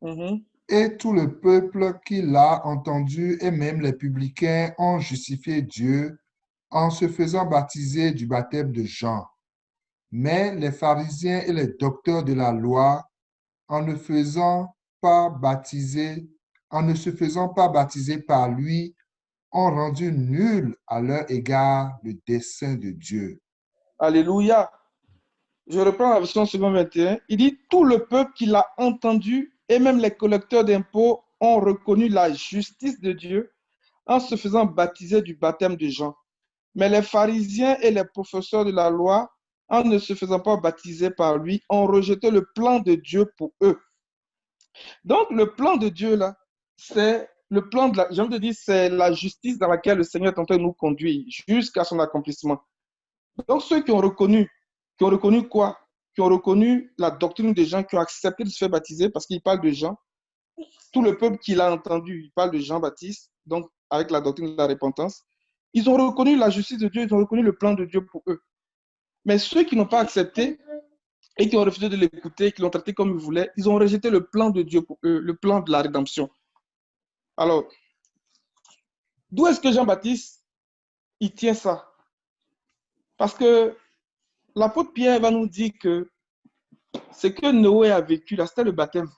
Mhm. Et tout le peuple qui l'a entendu, et même les publicains, ont justifié Dieu en se faisant baptiser du baptême de Jean. Mais les pharisiens et les docteurs de la loi, en ne se faisant pas baptiser par lui, ont rendu nul à leur égard le dessein de Dieu. Alléluia. Je reprends la version seconde 21. Il dit, tout le peuple qui l'a entendu et même les collecteurs d'impôts ont reconnu la justice de Dieu en se faisant baptiser du baptême de Jean. Mais les pharisiens et les professeurs de la loi, en ne se faisant pas baptiser par lui, ont rejeté le plan de Dieu pour eux. Donc, le plan de Dieu, là, c'est le plan de j'ai envie de dire, c'est la justice dans laquelle le Seigneur est en train de nous conduire jusqu'à son accomplissement. Donc, ceux qui ont reconnu qui ont reconnu quoi? Qui ont reconnu la doctrine des gens qui ont accepté de se faire baptiser parce qu'il parle de Jean. Tout le peuple qui l'a entendu, il parle de Jean-Baptiste, donc avec la doctrine de la repentance. Ils ont reconnu la justice de Dieu, ils ont reconnu le plan de Dieu pour eux. Mais ceux qui n'ont pas accepté et qui ont refusé de l'écouter, qui l'ont traité comme ils voulaient, ils ont rejeté le plan de Dieu pour eux, le plan de la rédemption. Alors, d'où est-ce que Jean-Baptiste, il tient ça? Parce que l'apôtre Pierre va nous dire que ce que Noé a vécu, là, c'était le baptême.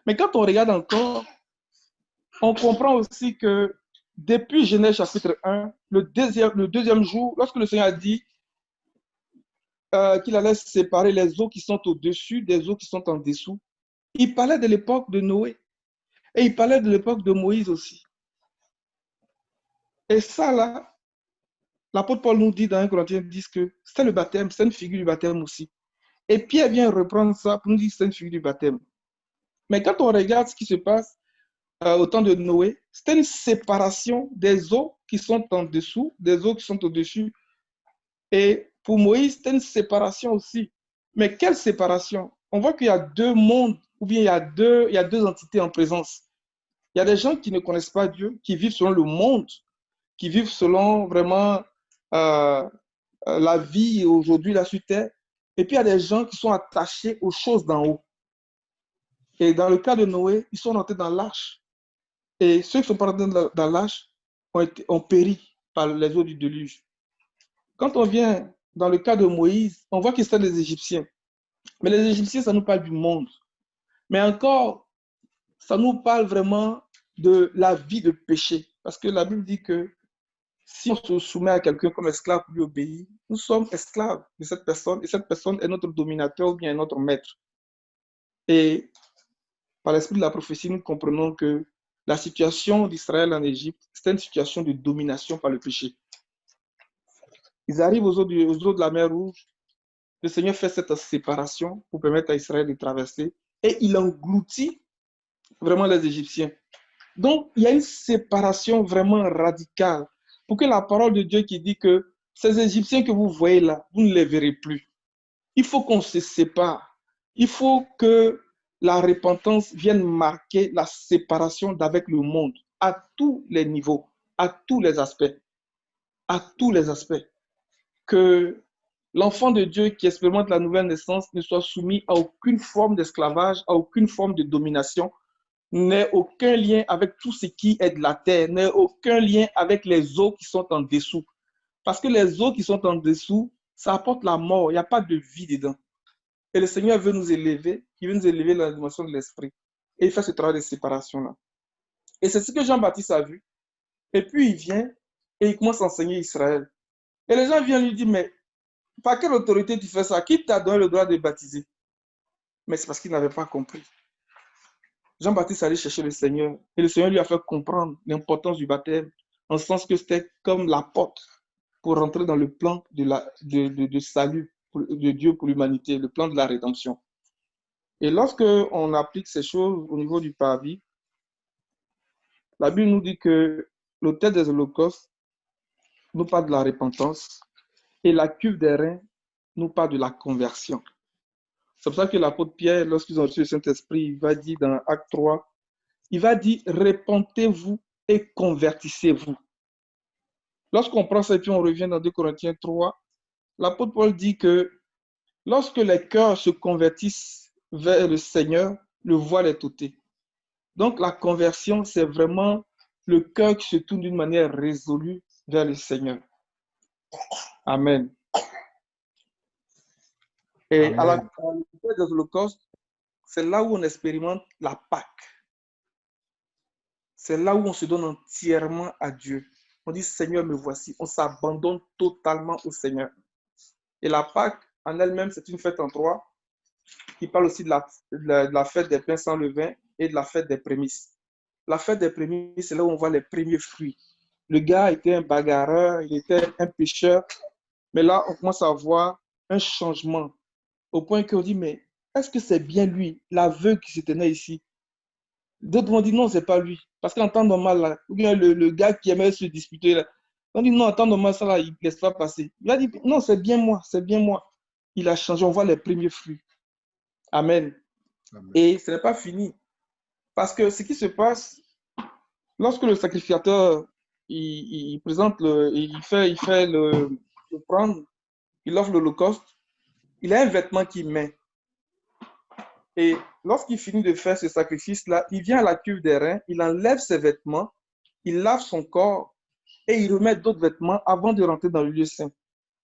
Mais quand on regarde encore, on comprend aussi que depuis Genèse chapitre 1, le deuxième jour, lorsque le Seigneur a dit qu'il allait séparer les eaux qui sont au-dessus des eaux qui sont en dessous, il parlait de l'époque de Noé et il parlait de l'époque de Moïse aussi. Et ça, là, l'apôtre Paul nous dit dans 1 Corinthiens 10 que c'est le baptême, c'est une figure du baptême aussi. Et Pierre vient reprendre ça pour nous dire que c'est une figure du baptême. Mais quand on regarde ce qui se passe au temps de Noé, c'était une séparation des eaux qui sont en dessous, des eaux qui sont au-dessus. Et pour Moïse, c'était une séparation aussi. Mais quelle séparation? On voit qu'il y a deux mondes, ou bien il y a deux entités en présence. Il y a des gens qui ne connaissent pas Dieu, qui vivent selon le monde, qui vivent selon vraiment la vie aujourd'hui, là sur terre. Et puis il y a des gens qui sont attachés aux choses d'en haut. Et dans le cas de Noé, ils sont rentrés dans l'arche. Et ceux qui sont pas rentrés dans l'arche ont péri par les eaux du déluge. Quand on vient dans le cas de Moïse, on voit qu'ils sont des Égyptiens. Mais les Égyptiens, ça nous parle du monde. Mais encore, ça nous parle vraiment de la vie de péché. Parce que la Bible dit que si on se soumet à quelqu'un comme esclave pour lui obéir, nous sommes esclaves de cette personne et cette personne est notre dominateur ou bien notre maître. Et par l'esprit de la prophétie, nous comprenons que la situation d'Israël en Égypte, c'était une situation de domination par le péché. Ils arrivent aux eaux de la mer Rouge. Le Seigneur fait cette séparation pour permettre à Israël de traverser et il engloutit vraiment les Égyptiens. Donc, il y a une séparation vraiment radicale pour que la parole de Dieu qui dit que ces Égyptiens que vous voyez là, vous ne les verrez plus. Il faut qu'on se sépare. Il faut que la repentance vienne marquer la séparation d'avec le monde à tous les niveaux, à tous les aspects. À tous les aspects. Que l'enfant de Dieu qui expérimente la nouvelle naissance ne soit soumis à aucune forme d'esclavage, à aucune forme de domination, n'ait aucun lien avec tout ce qui est de la terre, n'ait aucun lien avec les eaux qui sont en dessous. Parce que les eaux qui sont en dessous, ça apporte la mort, il n'y a pas de vie dedans. Et le Seigneur veut nous élever, il veut nous élever dans la dimension de l'esprit. Et il fait ce travail de séparation-là. Et c'est ce que Jean-Baptiste a vu. Et puis il vient et il commence à enseigner Israël. Et les gens viennent lui dire, mais par quelle autorité tu fais ça? Qui t'a donné le droit de baptiser? Mais c'est parce qu'il n'avait pas compris. Jean-Baptiste allait chercher le Seigneur et le Seigneur lui a fait comprendre l'importance du baptême, en ce sens que c'était comme la porte pour rentrer dans le plan de salut de Dieu pour l'humanité, le plan de la rédemption. Et lorsque on applique ces choses au niveau du parvis, la Bible nous dit que l'autel des holocaustes nous parle de la repentance et la cuve des reins nous parle de la conversion. C'est pour ça que l'apôtre Pierre, lorsqu'ils ont reçu le Saint-Esprit, il va dire dans Acte 3, il va dire, repentez-vous et convertissez-vous. Lorsqu'on prend ça et puis on revient dans 2 Corinthiens 3, l'apôtre Paul dit que lorsque les cœurs se convertissent vers le Seigneur, le voile est ôté. Donc la conversion, c'est vraiment le cœur qui se tourne d'une manière résolue vers le Seigneur. Amen. Et à la fin des holocaustes, c'est là où on expérimente la Pâque. C'est là où on se donne entièrement à Dieu. On dit, Seigneur, me voici. On s'abandonne totalement au Seigneur. Et la Pâque, en elle-même, c'est une fête en trois qui parle aussi de la fête des pains sans levain et de la fête des prémices. La fête des prémices, c'est là où on voit les premiers fruits. Le gars était un bagarreur, il était un pécheur. Mais là, on commence à voir un changement au point qu'on dit, mais est-ce que c'est bien lui, l'aveugle qui se tenait ici? D'autres vont dire, non, ce n'est pas lui. Parce qu'en temps normal, là, ou bien le gars qui aimait se disputer, là, On dit non, attends, normal, ça là, il ne laisse pas passer. Il a dit non, c'est bien moi, c'est bien moi. Il a changé, on voit les premiers fruits. Amen. Amen. Et ce n'est pas fini. Parce que ce qui se passe, lorsque le sacrificateur, il présente, il fait le prendre, il offre l'holocauste, il a un vêtement qu'il met. Et lorsqu'il finit de faire ce sacrifice-là, il vient à la cuve des reins, il enlève ses vêtements, il lave son corps et il remet d'autres vêtements avant de rentrer dans le lieu saint.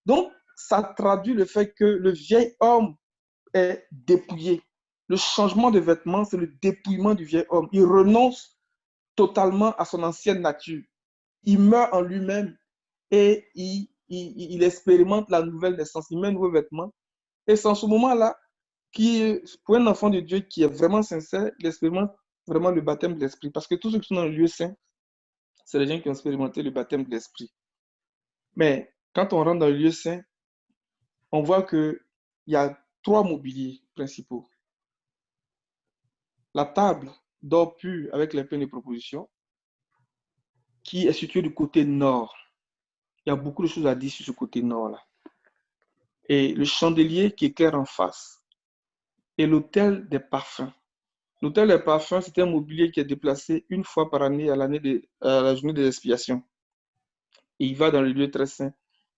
Donc, ça traduit le fait que le vieil homme est dépouillé. Le changement de vêtements, c'est le dépouillement du vieil homme. Il renonce totalement à son ancienne nature. Il meurt en lui-même et il expérimente la nouvelle naissance. Il met un nouveau vêtement. Et c'est en ce moment-là, pour un enfant de Dieu qui est vraiment sincère, il expérimente vraiment le baptême de l'Esprit. Parce que tous ceux qui sont dans le lieu saint, c'est les gens qui ont expérimenté le baptême de l'Esprit. Mais quand on rentre dans le lieu saint, on voit qu'il y a 3 mobiliers principaux. La table d'or pur avec les pleines de propositions, qui est située du côté nord. Il y a beaucoup de choses à dire sur ce côté nord-là. Et le chandelier qui éclaire en face. Et l'autel des parfums. L'autel des parfums, c'est un mobilier qui est déplacé une fois par année à la journée des expiations. Et il va dans le lieu très saint.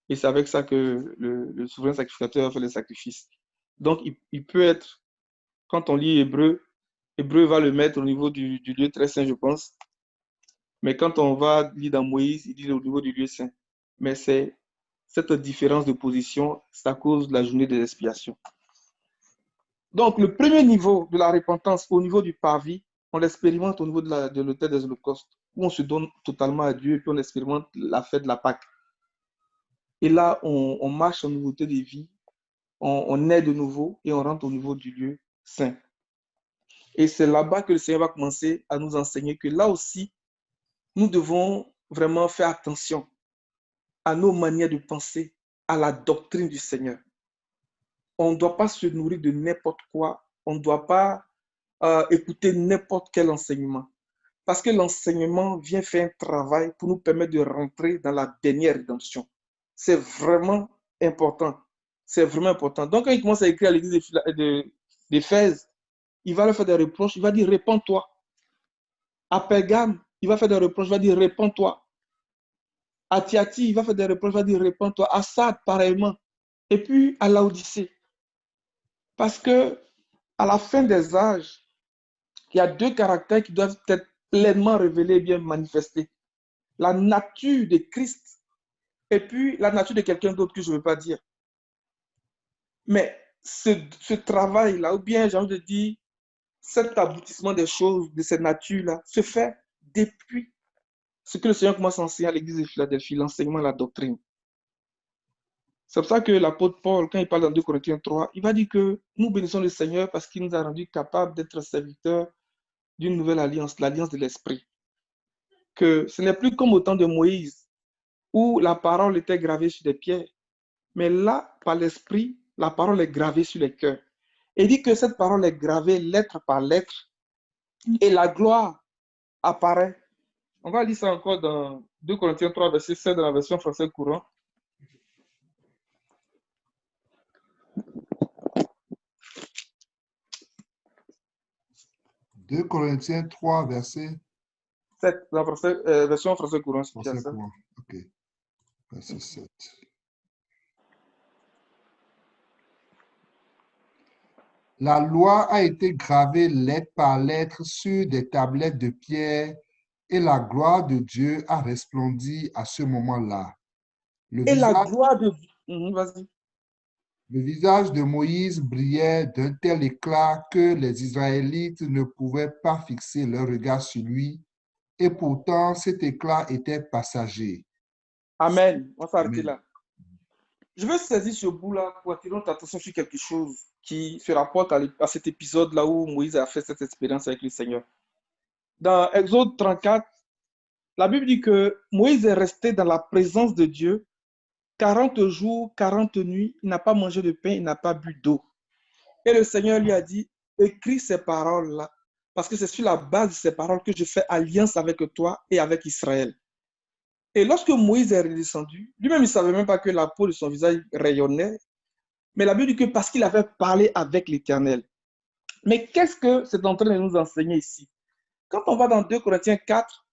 Et c'est avec ça que le souverain sacrificateur fait le sacrifice. Donc, il peut être, quand on lit Hébreu va le mettre au niveau du lieu très saint, je pense. Mais quand on va lire dans Moïse, il dit au niveau du lieu saint. Mais c'est cette différence de position, c'est à cause de la journée des expiations. Donc, le premier niveau de la repentance au niveau du parvis, on l'expérimente au niveau de l'autel des holocaustes, où on se donne totalement à Dieu et puis on expérimente la fête de la Pâque. Et là, on marche en nouveauté de vie, on est de nouveau et on rentre au niveau du lieu saint. Et c'est là-bas que le Seigneur va commencer à nous enseigner que là aussi, nous devons vraiment faire attention à nos manières de penser, à la doctrine du Seigneur. On ne doit pas se nourrir de n'importe quoi. On ne doit pas écouter n'importe quel enseignement. Parce que l'enseignement vient faire un travail pour nous permettre de rentrer dans la dernière rédemption. C'est vraiment important. C'est vraiment important. Donc, quand il commence à écrire à l'église d'Éphèse, il va leur faire des reproches. Il va dire, répands-toi. À Pergame, il va faire des reproches. Il va dire, répands-toi. À Thyatire, il va faire des reproches. Il va dire, répands-toi. À Sardes, pareillement. Et puis, à Laodicée. Parce que à la fin des âges, il y a 2 caractères qui doivent être pleinement révélés et bien manifestés. La nature de Christ et puis la nature de quelqu'un d'autre que je ne veux pas dire. Mais ce travail-là, ou bien j'ai envie de dire, cet aboutissement des choses, de cette nature-là, se fait depuis ce que le Seigneur commence à enseigner à l'église de Philadelphie, l'enseignement, la doctrine. C'est pour ça que l'apôtre Paul, quand il parle dans 2 Corinthiens 3, il va dire que nous bénissons le Seigneur parce qu'il nous a rendus capables d'être serviteurs d'une nouvelle alliance, l'alliance de l'Esprit. Que ce n'est plus comme au temps de Moïse, où la parole était gravée sur des pierres, mais là, par l'Esprit, la parole est gravée sur les cœurs. Et il dit que cette parole est gravée lettre par lettre, et la gloire apparaît. On va lire ça encore dans 2 Corinthiens 3, verset 7, dans la version française courant. 2 Corinthiens 3, verset 7, la version française courant. Français courant. OK. Verset 7. La loi a été gravée lettre par lettre sur des tablettes de pierre et la gloire de Dieu a resplendi à ce moment-là. La gloire de Dieu, vas-y. Le visage de Moïse brillait d'un tel éclat que les Israélites ne pouvaient pas fixer leur regard sur lui, et pourtant cet éclat était passager. Amen. On va s'arrêter là. Je veux saisir ce bout-là pour attirer notre attention sur quelque chose qui se rapporte à cet épisode-là où Moïse a fait cette expérience avec le Seigneur. Dans Exode 34, la Bible dit que Moïse est resté dans la présence de Dieu 40 jours, 40 nuits. Il n'a pas mangé de pain, il n'a pas bu d'eau. Et le Seigneur lui a dit, écris ces paroles-là, parce que c'est sur la base de ces paroles que je fais alliance avec toi et avec Israël. Et lorsque Moïse est redescendu, lui-même, il ne savait même pas que la peau de son visage rayonnait. Mais la Bible dit que parce qu'il avait parlé avec l'Éternel. Mais qu'est-ce que c'est en train de nous enseigner ici? Quand on va dans 2 Corinthiens 4,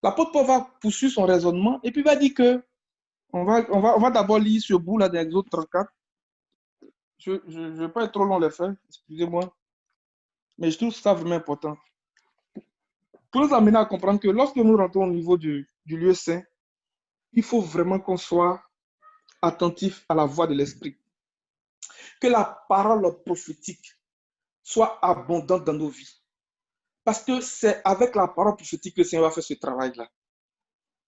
l'apôtre Paul va poursuivre son raisonnement et puis va dire que, on va d'abord lire ce bout là dans Exode 34. Je ne vais pas être trop long les faire, excusez-moi. Mais je trouve ça vraiment important. Pour nous amener à comprendre que lorsque nous rentrons au niveau du lieu saint, il faut vraiment qu'on soit attentif à la voix de l'Esprit. Que la parole prophétique soit abondante dans nos vies. Parce que c'est avec la parole prophétique que le Seigneur va faire ce travail-là.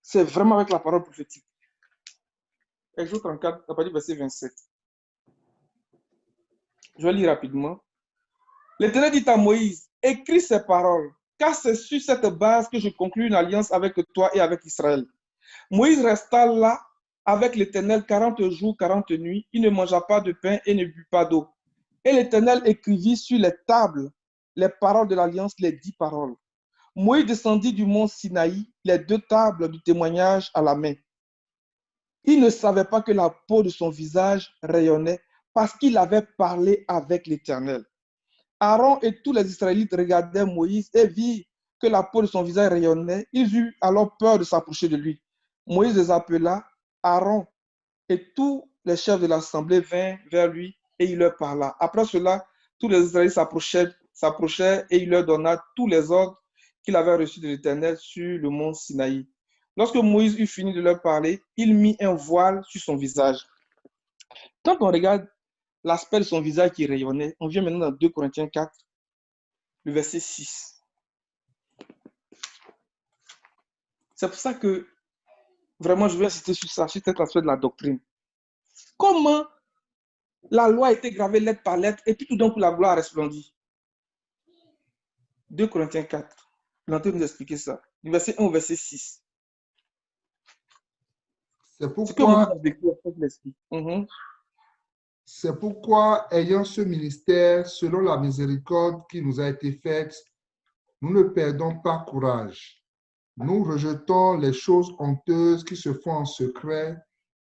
C'est vraiment avec la parole prophétique. Exode 34, à partir du verset 27. Je vais lire rapidement. L'Éternel dit à Moïse, écris ces paroles, car c'est sur cette base que je conclus une alliance avec toi et avec Israël. Moïse resta là avec l'Éternel 40 jours, 40 nuits. Il ne mangea pas de pain et ne but pas d'eau. Et l'Éternel écrivit sur les tables les paroles de l'alliance, les 10 paroles. Moïse descendit du mont Sinaï, les 2 tables du témoignage à la main. Il ne savait pas que la peau de son visage rayonnait parce qu'il avait parlé avec l'Éternel. Aaron et tous les Israélites regardaient Moïse et virent que la peau de son visage rayonnait. Ils eurent alors peur de s'approcher de lui. Moïse les appela, Aaron et tous les chefs de l'assemblée vinrent vers lui et il leur parla. Après cela, tous les Israélites s'approchèrent et il leur donna tous les ordres qu'il avait reçus de l'Éternel sur le mont Sinaï. Lorsque Moïse eut fini de leur parler, il mit un voile sur son visage. Quand on regarde l'aspect de son visage qui rayonnait, on vient maintenant dans 2 Corinthiens 4, le verset 6. C'est pour ça que vraiment je vais insister sur ça, sur cet aspect de la doctrine. Comment la loi a été gravée lettre par lettre et puis tout d'un coup la gloire a resplendi. 2 Corinthiens 4. Il est en train de nous expliquer ça. Du verset 1 au verset 6. C'est pourquoi, ayant ce ministère, selon la miséricorde qui nous a été faite, nous ne perdons pas courage. Nous rejetons les choses honteuses qui se font en secret.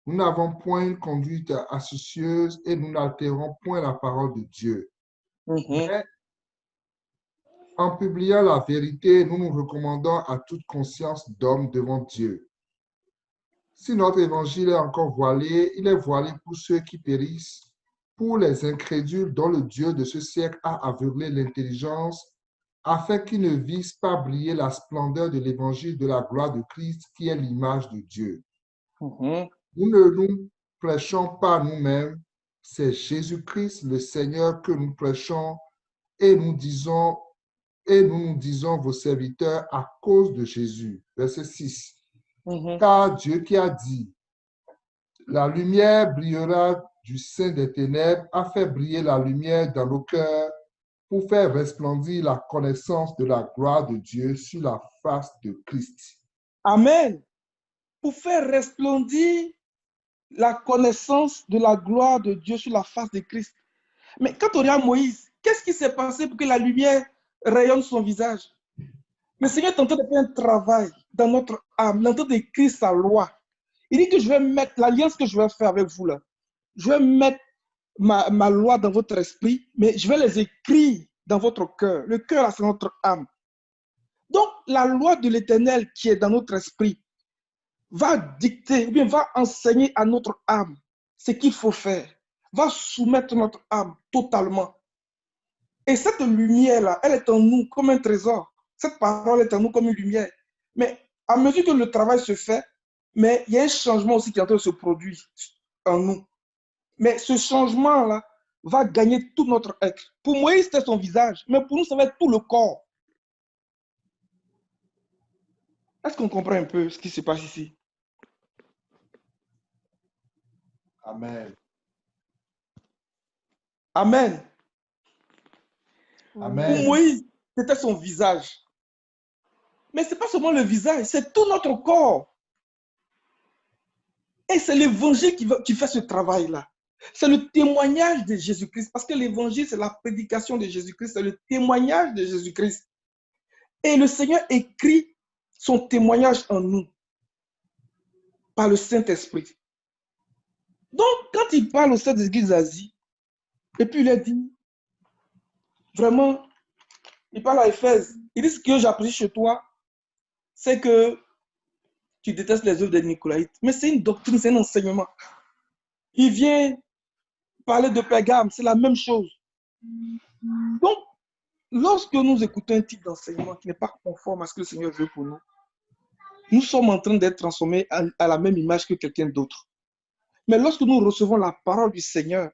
Nous n'avons point une conduite astucieuse et nous n'altérons point la parole de Dieu. Mais en publiant la vérité, nous nous recommandons à toute conscience d'homme devant Dieu. Si notre évangile est encore voilé, il est voilé pour ceux qui périssent, pour les incrédules dont le Dieu de ce siècle a aveuglé l'intelligence, afin qu'ils ne visent pas briller la splendeur de l'évangile de la gloire de Christ, qui est l'image de Dieu. Nous ne nous prêchons pas nous-mêmes, c'est Jésus-Christ le Seigneur que nous prêchons, et nous nous disons vos serviteurs à cause de Jésus. Verset 6. Car Dieu qui a dit, la lumière brillera du sein des ténèbres, a fait briller la lumière dans nos cœurs pour faire resplendir la connaissance de la gloire de Dieu sur la face de Christ. Amen. Pour faire resplendir la connaissance de la gloire de Dieu sur la face de Christ. Mais quand on regarde Moïse, qu'est-ce qui s'est passé pour que la lumière rayonne son visage? Le Seigneur est en train de faire un travail dans notre âme, il est en train d'écrire sa loi. Il dit que je vais mettre l'alliance que je vais faire avec vous là. Je vais mettre ma loi dans votre esprit, mais je vais les écrire dans votre cœur. Le cœur, là, c'est notre âme. Donc, la loi de l'Éternel qui est dans notre esprit va dicter, ou bien va enseigner à notre âme ce qu'il faut faire, va soumettre notre âme totalement. Et cette lumière-là, elle est en nous comme un trésor. Cette parole est en nous comme une lumière. Mais à mesure que le travail se fait, mais il y a un changement aussi qui est en train de se produire en nous. Mais ce changement-là va gagner tout notre être. Pour Moïse, c'était son visage, mais pour nous, ça va être tout le corps. Est-ce qu'on comprend un peu ce qui se passe ici? Amen. Amen. Amen. Pour Moïse, c'était son visage. Mais ce n'est pas seulement le visage, c'est tout notre corps. Et c'est l'évangile qui fait ce travail-là. C'est le témoignage de Jésus-Christ. Parce que l'évangile, c'est la prédication de Jésus-Christ, c'est le témoignage de Jésus-Christ. Et le Seigneur écrit son témoignage en nous. par le Saint-Esprit. Donc, quand il parle au sein des églises d'Asie, et puis il a dit, vraiment, il parle à Éphèse, il dit ce que j'ai appris chez toi, c'est que tu détestes les œuvres des Nicolaïtes. Mais c'est une doctrine, c'est un enseignement. Il vient parler de Pergame, c'est la même chose. Donc, lorsque nous écoutons un type d'enseignement qui n'est pas conforme à ce que le Seigneur veut pour nous, nous sommes en train d'être transformés à la même image que quelqu'un d'autre. Mais lorsque nous recevons la parole du Seigneur,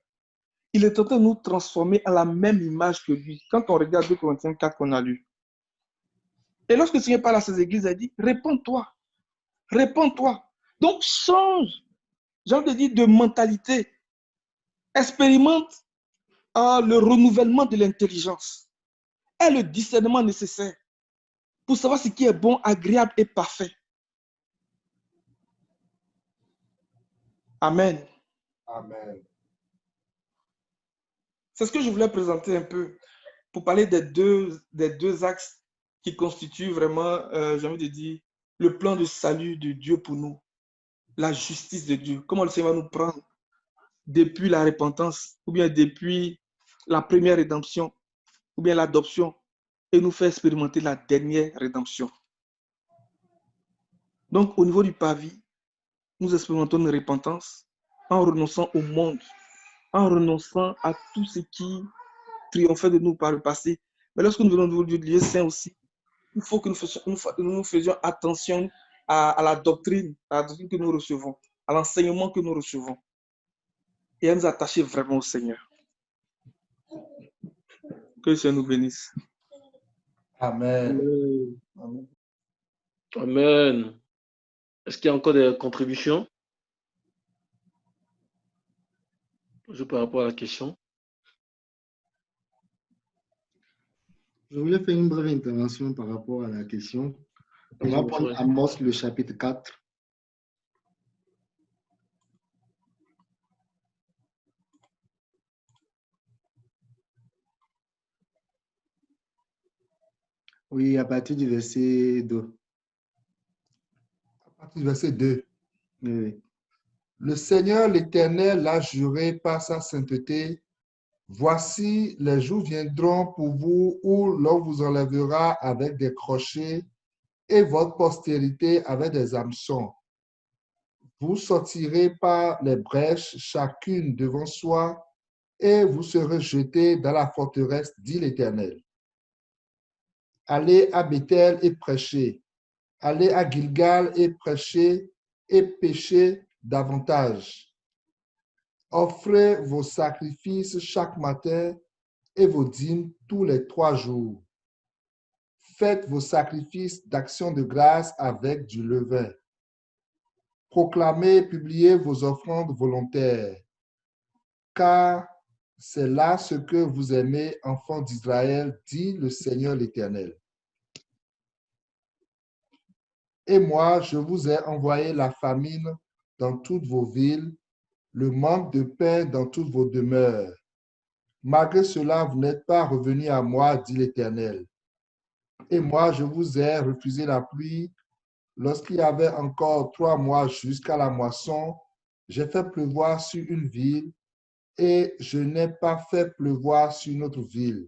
il est en train de nous transformer à la même image que lui. Quand on regarde 2 Corinthiens 4 qu'on a lu. Et lorsque le Seigneur parle à ces églises, il dit, réponds-toi, réponds-toi. Donc, change, j'ai envie de dire, de mentalité. Expérimente le renouvellement de l'intelligence et le discernement nécessaire pour savoir ce qui est bon, agréable et parfait. Amen. Amen. C'est ce que je voulais présenter un peu pour parler des deux axes qui constituent vraiment, j'ai envie de dire, le plan de salut de Dieu pour nous, la justice de Dieu. Comment le Seigneur va nous prendre depuis la repentance, ou bien depuis la première rédemption, ou bien l'adoption, et nous faire expérimenter la dernière rédemption. Donc, au niveau du parvis, nous expérimentons une repentance en renonçant au monde, en renonçant à tout ce qui triomphait de nous par le passé. Mais lorsque nous venons au lieu saint aussi, il faut que nous faisions attention à la doctrine que nous recevons, à l'enseignement que nous recevons, et à nous attacher vraiment au Seigneur. Que le Seigneur nous bénisse. Amen. Amen. Amen. Est-ce qu'il y a encore des contributions par rapport à la question? Je voulais faire une brève intervention par rapport à la question. On va prendre Amos, le chapitre 4. Oui, à partir du verset 2. À partir du verset 2. Oui. Le Seigneur l'Éternel a juré par sa sainteté. Voici, les jours viendront pour vous où l'on vous enlèvera avec des crochets et votre postérité avec des hameçons. Vous sortirez par les brèches, chacune devant soi, et vous serez jetés dans la forteresse, dit l'Éternel. Allez à Bethel et prêchez. Allez à Gilgal et prêchez et péchez davantage. Offrez vos sacrifices chaque matin et vos dîmes tous les 3 jours. Faites vos sacrifices d'action de grâce avec du levain. Proclamez et publiez vos offrandes volontaires, car c'est là ce que vous aimez, enfants d'Israël, dit le Seigneur l'Éternel. Et moi, je vous ai envoyé la famine dans toutes vos villes, le manque de pain dans toutes vos demeures. Malgré cela, vous n'êtes pas revenus à moi, dit l'Éternel. Et moi, je vous ai refusé la pluie. Lorsqu'il y avait encore 3 mois jusqu'à la moisson, j'ai fait pleuvoir sur une ville et je n'ai pas fait pleuvoir sur une autre ville.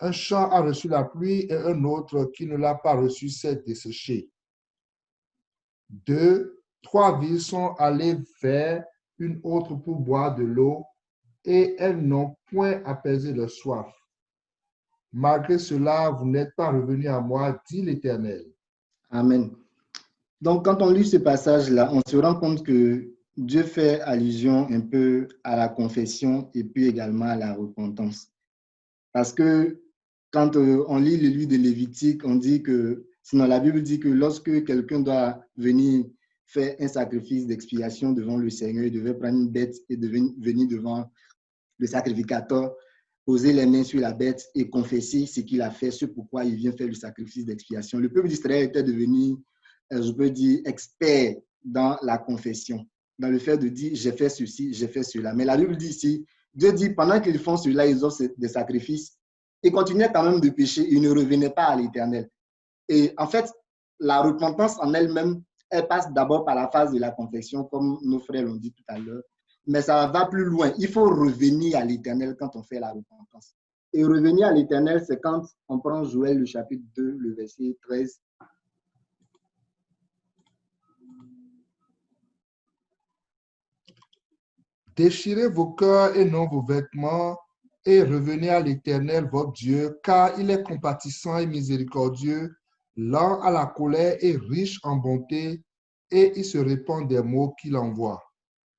Un champ a reçu la pluie et un autre qui ne l'a pas reçu s'est desséché. 2, 3 villes sont allées vers une autre pour boire de l'eau et elles n'ont point apaisé leur soif. Malgré cela, vous n'êtes pas revenus à moi, dit l'Éternel. Amen. Donc, quand on lit ce passage-là, on se rend compte que Dieu fait allusion un peu à la confession et puis également à la repentance. Parce que quand on lit le livre de Lévitique, on dit que, sinon la Bible dit que lorsque quelqu'un doit venir faire un sacrifice d'expiation devant le Seigneur, il devait prendre une bête et venir devant le sacrificateur, poser les mains sur la bête et confesser ce qu'il a fait, ce pourquoi il vient faire le sacrifice d'expiation. Le peuple d'Israël était devenu, je peux dire, expert dans la confession, dans le fait de dire j'ai fait ceci, j'ai fait cela. Mais la Bible dit ici, Dieu dit pendant qu'ils font cela, ils offrent des sacrifices, ils continuaient quand même de pécher, ils ne revenaient pas à l'Éternel. Et en fait, la repentance en elle-même, elle passe d'abord par la phase de la confession, comme nos frères l'ont dit tout à l'heure, mais ça va plus loin. Il faut revenir à l'Éternel quand on fait la repentance. Et revenir à l'Éternel, c'est quand on prend Joël, le chapitre 2, le verset 13. Déchirez vos cœurs et non vos vêtements, et revenez à l'Éternel, votre Dieu, car il est compatissant et miséricordieux, lent à la colère et riche en bonté, et il se répand des mots qu'il envoie.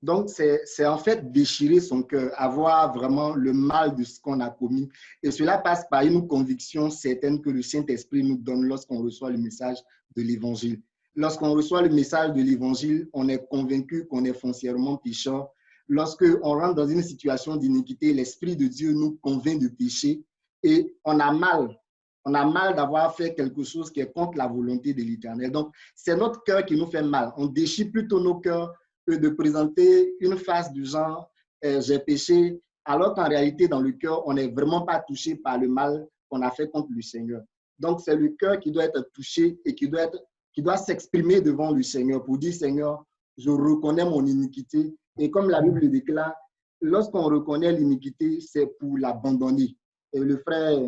Donc, c'est en fait déchirer son cœur, avoir vraiment le mal de ce qu'on a commis. Et cela passe par une conviction certaine que le Saint-Esprit nous donne lorsqu'on reçoit le message de l'Évangile. Lorsqu'on reçoit le message de l'Évangile, on est convaincu qu'on est foncièrement pécheur. Lorsqu'on rentre dans une situation d'iniquité, l'Esprit de Dieu nous convainc de pécher et on a mal. On a mal d'avoir fait quelque chose qui est contre la volonté de l'Éternel. Donc, c'est notre cœur qui nous fait mal. On déchire plutôt nos cœurs que de présenter une face du genre j'ai péché, alors qu'en réalité, dans le cœur, on n'est vraiment pas touché par le mal qu'on a fait contre le Seigneur. Donc, c'est le cœur qui doit être touché et qui doit s'exprimer devant le Seigneur pour dire, Seigneur, je reconnais mon iniquité. Et comme la Bible le déclare, lorsqu'on reconnaît l'iniquité, c'est pour l'abandonner. Et le frère,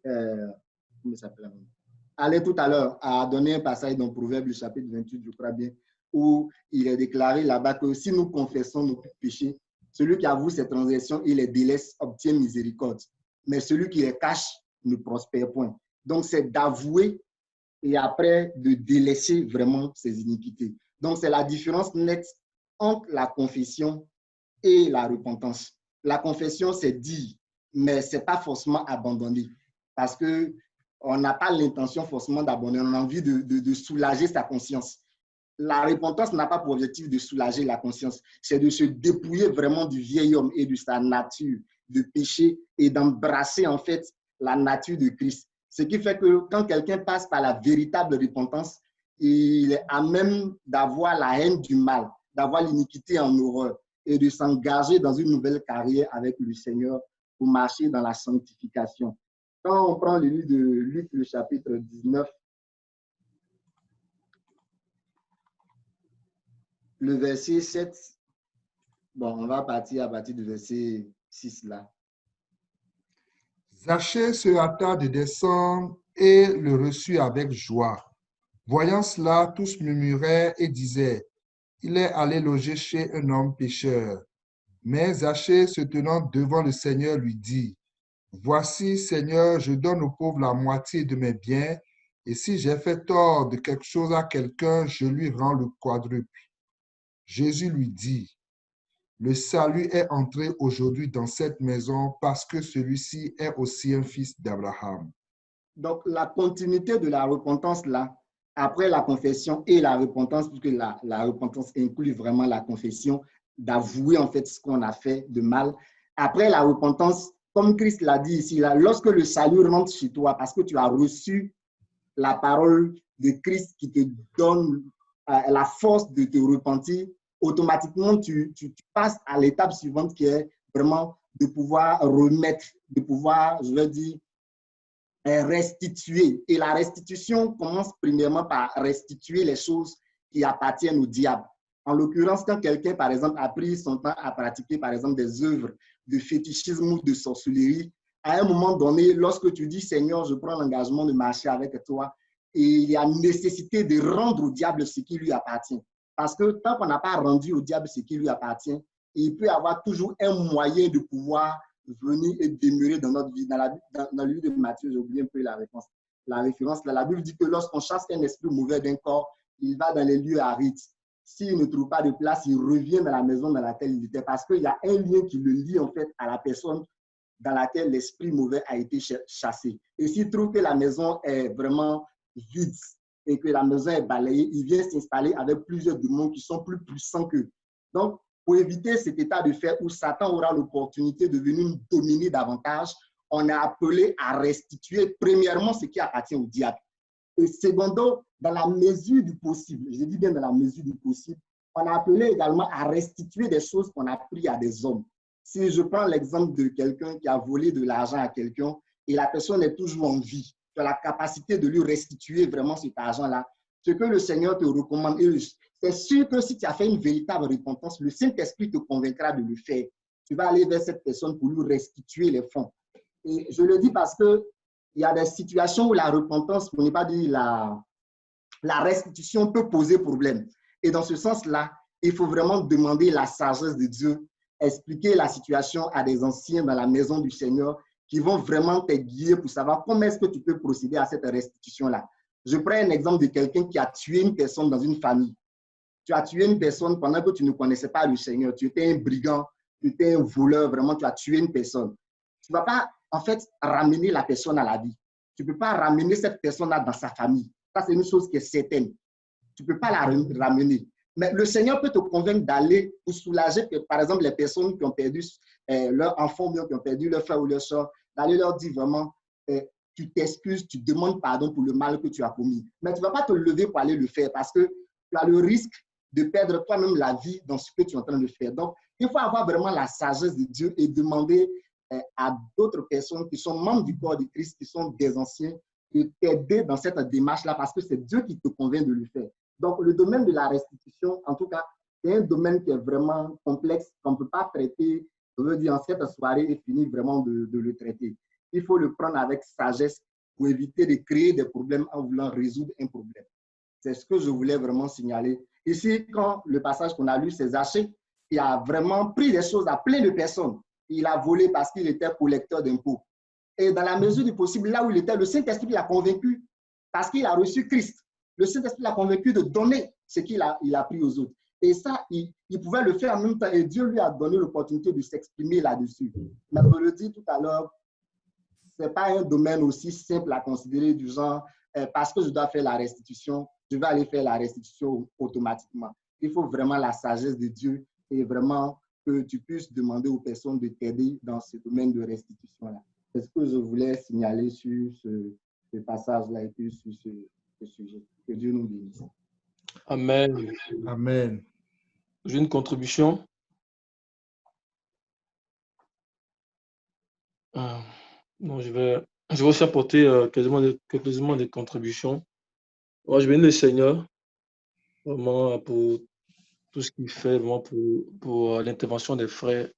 comment ça s'appelle, allait tout à l'heure à donner un passage dans Proverbe, le chapitre 28, je crois bien, où il est déclaré là-bas que si nous confessons nos péchés, celui qui avoue ses transgressions et les délaisse obtient miséricorde. Mais celui qui les cache ne prospère point. Donc, c'est d'avouer et après de délaisser vraiment ses iniquités. Donc, c'est la différence nette entre la confession et la repentance. La confession, c'est dire, mais ce n'est pas forcément abandonner. Parce qu'on n'a pas l'intention forcément d'abandonner. On a envie de soulager sa conscience. La repentance n'a pas pour objectif de soulager la conscience, c'est de se dépouiller vraiment du vieil homme et de sa nature de péché et d'embrasser en fait la nature de Christ. Ce qui fait que quand quelqu'un passe par la véritable repentance, il est à même d'avoir la haine du mal, d'avoir l'iniquité en horreur et de s'engager dans une nouvelle carrière avec le Seigneur pour marcher dans la sanctification. Quand on prend le livre de Luc, le chapitre 19, le verset 7, bon, on va partir à partir du verset 6 là. Zachée se hâta de descendre et le reçut avec joie. Voyant cela, tous murmuraient et disaient, il est allé loger chez un homme pécheur. Mais Zachée, se tenant devant le Seigneur, lui dit, voici, Seigneur, je donne aux pauvres la moitié de mes biens, et si j'ai fait tort de quelque chose à quelqu'un, je lui rends le quadruple. Jésus lui dit, le salut est entré aujourd'hui dans cette maison parce que celui-ci est aussi un fils d'Abraham. Donc, la continuité de la repentance là, après la confession et la repentance, puisque la repentance inclut vraiment la confession, d'avouer en fait ce qu'on a fait de mal. Après la repentance, comme Christ l'a dit ici, là, lorsque le salut rentre chez toi, parce que tu as reçu la parole de Christ qui te donne la force de te repentir, automatiquement, tu passes à l'étape suivante qui est vraiment de pouvoir remettre, de pouvoir, je veux dire, restituer. Et la restitution commence premièrement par restituer les choses qui appartiennent au diable. En l'occurrence, quand quelqu'un, par exemple, a pris son temps à pratiquer, par exemple, des œuvres de fétichisme ou de sorcellerie, à un moment donné, lorsque tu dis, Seigneur, je prends l'engagement de marcher avec toi, et il y a nécessité de rendre au diable ce qui lui appartient. Parce que tant qu'on n'a pas rendu au diable ce qui lui appartient, il peut y avoir toujours un moyen de pouvoir venir et demeurer dans notre vie. Dans le livre de Matthieu, j'ai oublié un peu la référence. La Bible dit que lorsqu'on chasse un esprit mauvais d'un corps, il va dans les lieux arides. S'il ne trouve pas de place, il revient dans la maison dans laquelle il était parce qu'il y a un lien qui le lie en fait à la personne dans laquelle l'esprit mauvais a été chassé. Et s'il trouve que la maison est vraiment vide et que la maison est balayée, il vient s'installer avec plusieurs démons qui sont plus puissants qu'eux. Donc, pour éviter cet état de fait où Satan aura l'opportunité de venir nous dominer davantage, on est appelé à restituer premièrement ce qui appartient au diable. Et secondo, dans la mesure du possible, je dis bien dans la mesure du possible, on a appelé également à restituer des choses qu'on a prises à des hommes. Si je prends l'exemple de quelqu'un qui a volé de l'argent à quelqu'un et la personne est toujours en vie, tu as la capacité de lui restituer vraiment cet argent-là, Ce que le Seigneur te recommande, c'est sûr que si tu as fait une véritable repentance, le Saint-Esprit te convaincra de le faire. Tu vas aller vers cette personne pour lui restituer les fonds. Et je le dis parce qu'il y a des situations où la repentance, pour ne pas dire la restitution, peut poser problème. Et dans ce sens-là, il faut vraiment demander la sagesse de Dieu, expliquer la situation à des anciens dans la maison du Seigneur qui vont vraiment te guider pour savoir comment est-ce que tu peux procéder à cette restitution-là. Je prends un exemple de quelqu'un qui a tué une personne dans une famille. Tu as tué une personne pendant que tu ne connaissais pas le Seigneur. Tu étais un brigand, tu étais un voleur, vraiment, tu as tué une personne. Tu ne vas pas, en fait, ramener la personne à la vie. Tu ne peux pas ramener cette personne-là dans sa famille. Ça, c'est une chose qui est certaine. Tu ne peux pas la ramener. Mais le Seigneur peut te convaincre d'aller pour soulager, par exemple, les personnes qui ont perdu leur enfant, qui ont perdu leur frère ou leur soeur, d'aller leur dire vraiment, tu t'excuses, tu demandes pardon pour le mal que tu as commis. Mais tu ne vas pas te lever pour aller le faire parce que tu as le risque de perdre toi-même la vie dans ce que tu es en train de faire. Donc, il faut avoir vraiment la sagesse de Dieu et demander à d'autres personnes qui sont membres du corps de Christ, qui sont des anciens, de t'aider dans cette démarche-là parce que c'est Dieu qui te convainc de le faire. Donc, le domaine de la restitution, en tout cas, c'est un domaine qui est vraiment complexe, qu'on ne peut pas traiter, je veux dire, en cette soirée et finir vraiment de le traiter. Il faut le prendre avec sagesse pour éviter de créer des problèmes en voulant résoudre un problème. C'est ce que je voulais vraiment signaler. Ici, quand le passage qu'on a lu, c'est Zachée, qui a vraiment pris des choses à plein de personnes. Il a volé parce qu'il était collecteur d'impôts. Et dans la mesure du possible, là où il était, le Saint-Esprit l'a convaincu parce qu'il a reçu Christ. Le Saint-Esprit l'a convaincu de donner ce qu'il a pris aux autres. Et ça, il pouvait le faire en même temps. Et Dieu lui a donné l'opportunité de s'exprimer là-dessus. Mais je le dis tout à l'heure, ce n'est pas un domaine aussi simple à considérer du genre, parce que je dois faire la restitution, je vais aller faire la restitution automatiquement. Il faut vraiment la sagesse de Dieu et vraiment que tu puisses demander aux personnes de t'aider dans ce domaine de restitution-là. C'est ce que je voulais signaler sur ce passage-là et puis sur ce sujet. Que Dieu nous bénisse. Amen. Amen. J'ai une contribution. Non, je vais aussi apporter quasiment des contributions. Moi, je bénis le Seigneur vraiment pour tout ce qu'il fait, vraiment pour l'intervention des frères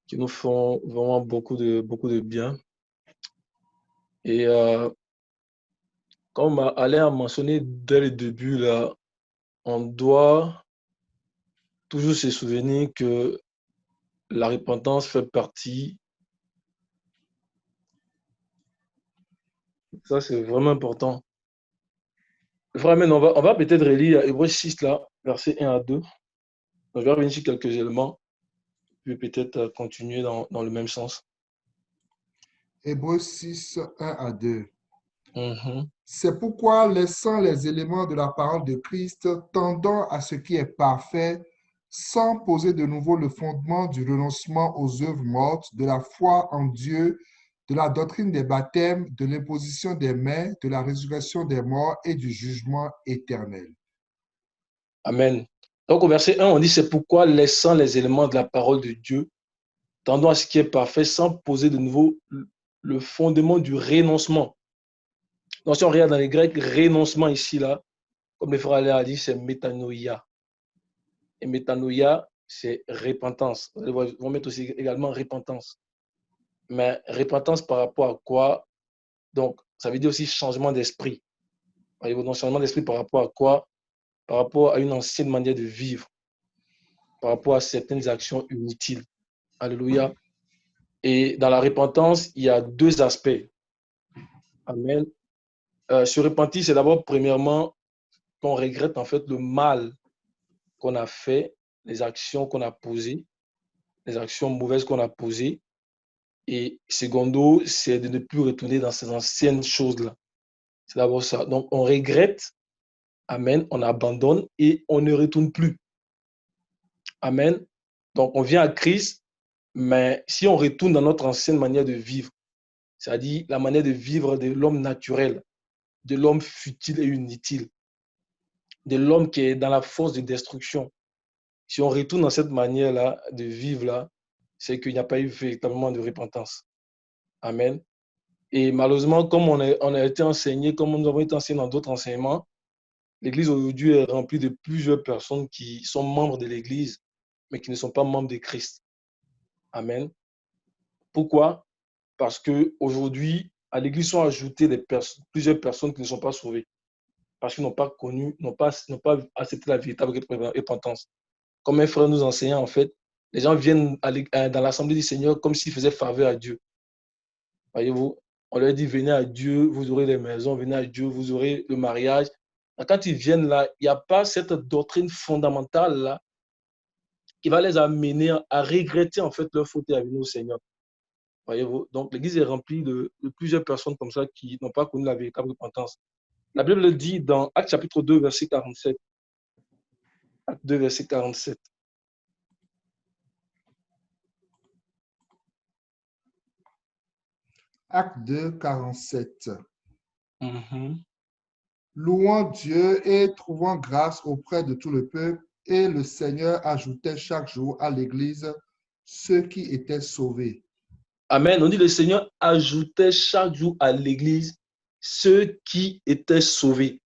qui nous font vraiment beaucoup de bien. Et comme Alain a mentionné dès le début, là, on doit toujours se souvenir que la repentance fait partie. Ça, c'est vraiment important. Vraiment, on va peut-être relire Hébreux 6, là, versets 1 à 2. Donc, je vais revenir sur quelques éléments, puis peut-être continuer dans le même sens. Hébreux 6, 1 à 2. Mhm. C'est pourquoi, laissant les éléments de la parole de Christ, tendant à ce qui est parfait, sans poser de nouveau le fondement du renoncement aux œuvres mortes, de la foi en Dieu, de la doctrine des baptêmes, de l'imposition des mains, de la résurrection des morts et du jugement éternel. Amen. Donc, au verset 1, on dit, c'est pourquoi, laissant les éléments de la parole de Dieu, tendant à ce qui est parfait, sans poser de nouveau le fondement du renoncement. Donc, si on regarde dans les Grecs, renoncement ici, là, comme le frère Alain a dit, c'est métanoïa. Et métanoïa, c'est repentance. On va mettre aussi également repentance. Mais repentance par rapport à quoi? Donc, ça veut dire aussi changement d'esprit. Donc, changement d'esprit par rapport à quoi? Par rapport à une ancienne manière de vivre, par rapport à certaines actions inutiles. Alléluia. Et dans la repentance, il y a deux aspects. Amen. Se repentir, c'est d'abord, premièrement, qu'on regrette en fait le mal qu'on a fait, les actions qu'on a posées, les actions mauvaises qu'on a posées. Et secondo, c'est de ne plus retourner dans ces anciennes choses-là. C'est d'abord ça. Donc, on regrette, amen, on abandonne et on ne retourne plus. Amen. Donc, on vient à Christ, mais si on retourne dans notre ancienne manière de vivre, c'est-à-dire la manière de vivre de l'homme naturel, de l'homme futile et inutile, de l'homme qui est dans la force de destruction. Si on retourne dans cette manière-là de vivre-là, c'est qu'il n'y a pas eu véritablement de repentance. Amen. Et malheureusement, comme on a été enseigné, comme nous avons été enseignés dans d'autres enseignements, L'Église aujourd'hui est remplie de plusieurs personnes qui sont membres de l'Église, mais qui ne sont pas membres de Christ. Amen. Pourquoi? Parce qu'aujourd'hui, à l'Église sont ajoutées plusieurs personnes qui ne sont pas sauvées, parce qu'ils n'ont pas connu, n'ont pas accepté la véritable repentance. Comme un frère nous enseignait, en fait, les gens viennent dans l'assemblée du Seigneur comme s'ils faisaient faveur à Dieu. Voyez-vous, on leur dit, venez à Dieu, vous aurez des maisons, venez à Dieu, vous aurez le mariage. Quand ils viennent là, il n'y a pas cette doctrine fondamentale là qui va les amener à regretter en fait leur faute et à venir au Seigneur. Voyez-vous, donc l'Église est remplie de plusieurs personnes comme ça qui n'ont pas connu la véritable repentance. La Bible le dit dans Actes chapitre 2, verset 47. Actes 2, verset 47. Acte 2, 47. Louant Dieu et trouvant grâce auprès de tout le peuple, et le Seigneur ajoutait chaque jour à l'Église ceux qui étaient sauvés. Amen. On dit le Seigneur ajoutait chaque jour à l'Église ceux qui étaient sauvés.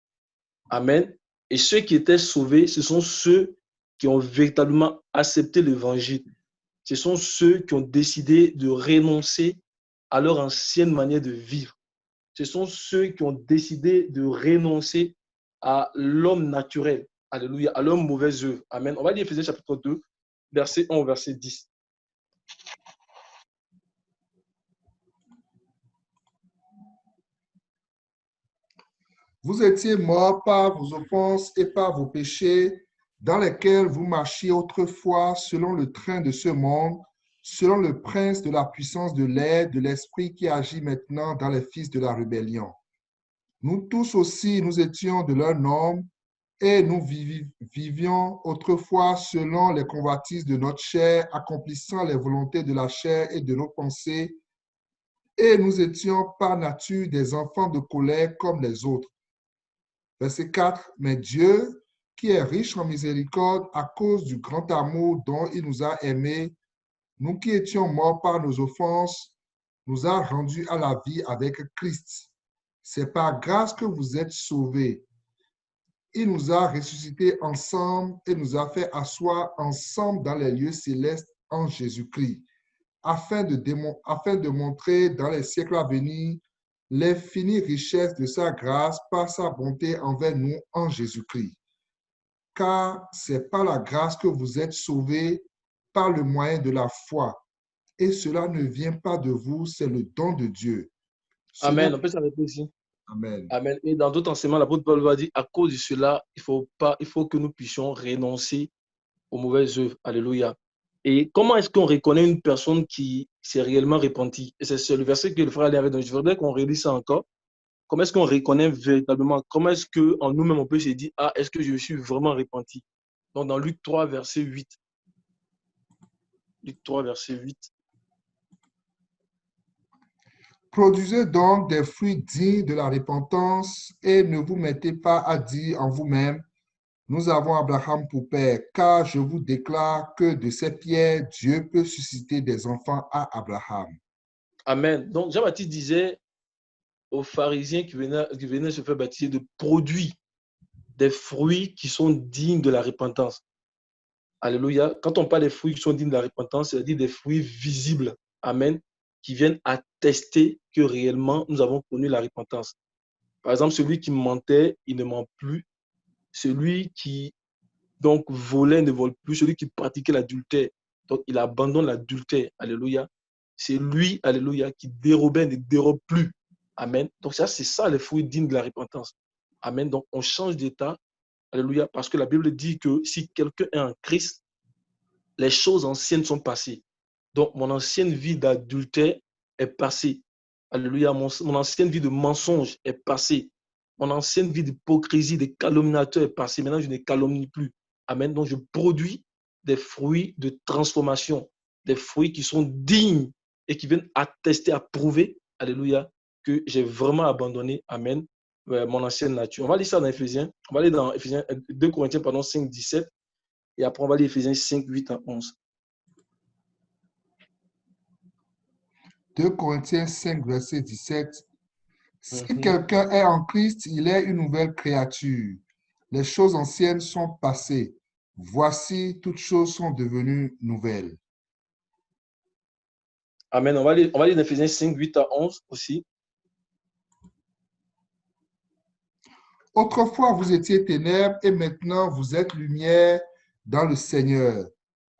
Amen. Et ceux qui étaient sauvés, ce sont ceux qui ont véritablement accepté l'Évangile. Ce sont ceux qui ont décidé de renoncer à leur ancienne manière de vivre. Ce sont ceux qui ont décidé de renoncer à l'homme naturel. Alléluia, à l'homme mauvaise œuvre. Amen. On va lire Éphésiens chapitre 2, verset 1 au verset 10. Vous étiez morts par vos offenses et par vos péchés, dans lesquels vous marchiez autrefois selon le train de ce monde, selon le prince de la puissance de l'air, de l'esprit qui agit maintenant dans les fils de la rébellion. Nous tous aussi, nous étions de leur nombre et nous vivions autrefois selon les convoitises de notre chair, accomplissant les volontés de la chair et de nos pensées, et nous étions par nature des enfants de colère comme les autres. Verset 4, mais Dieu, qui est riche en miséricorde à cause du grand amour dont il nous a aimés, nous qui étions morts par nos offenses, nous a rendus à la vie avec Christ. C'est par grâce que vous êtes sauvés. Il nous a ressuscités ensemble et nous a fait asseoir ensemble dans les lieux célestes en Jésus-Christ, afin de montrer dans les siècles à venir l'infinie richesse de sa grâce par sa bonté envers nous en Jésus-Christ. Car c'est par la grâce que vous êtes sauvés par le moyen de la foi. Et cela ne vient pas de vous, c'est le don de Dieu. Amen. On peut s'arrêter ici. Amen. Amen. Et dans d'autres enseignements, l'apôtre Paul va dire, à cause de cela, il faut que nous puissions renoncer aux mauvaises œuvres. Alléluia. Et comment est-ce qu'on reconnaît une personne qui s'est réellement repentie? Et c'est le verset que le frère avait donné. Je voudrais qu'on relise ça encore. Comment est-ce qu'on reconnaît véritablement? Comment est-ce qu'en nous-mêmes, on peut se dire, ah, est-ce que je me suis vraiment repenti? Donc, dans Luc 3, verset 8. Luc 3, verset 8. Produisez donc des fruits dignes de la repentance et ne vous mettez pas à dire en vous-même, nous avons Abraham pour père, car je vous déclare que de ces pierres, Dieu peut susciter des enfants à Abraham. Amen. Donc, Jean-Baptiste disait aux pharisiens qui venaient se faire baptiser de produire des fruits qui sont dignes de la repentance. Alléluia. Quand on parle des fruits qui sont dignes de la repentance, c'est-à-dire des fruits visibles. Amen. Qui viennent attester que réellement nous avons connu la repentance. Par exemple, celui qui mentait, il ne ment plus. Celui qui donc volait ne vole plus. Celui qui pratiquait l'adultère, donc il abandonne l'adultère. Alléluia. C'est lui, alléluia, qui dérobait, ne dérobe plus. Amen. Donc ça, c'est ça les fruits dignes de la repentance. Amen. Donc on change d'état. Alléluia. Parce que la Bible dit que si quelqu'un est en Christ, les choses anciennes sont passées. Donc, mon ancienne vie d'adultère est passée. Alléluia. Mon ancienne vie de mensonge est passée. Mon ancienne vie d'hypocrisie, de calomniateur est passée. Maintenant, je ne calomnie plus. Amen. Donc, je produis des fruits de transformation, des fruits qui sont dignes et qui viennent attester, à prouver, alléluia, que j'ai vraiment abandonné, amen, mon ancienne nature. On va lire ça dans Éphésiens. On va aller dans Éphésiens 2 Corinthiens, 5, 17. Et après, on va lire Éphésiens 5, 8 à 11. 2 Corinthiens 5, verset 17. Si quelqu'un est en Christ, il est une nouvelle créature. Les choses anciennes sont passées. Voici, toutes choses sont devenues nouvelles. Amen. On va lire Éphésiens 5, 8 à 11 aussi. Autrefois, vous étiez ténèbres et maintenant vous êtes lumière dans le Seigneur.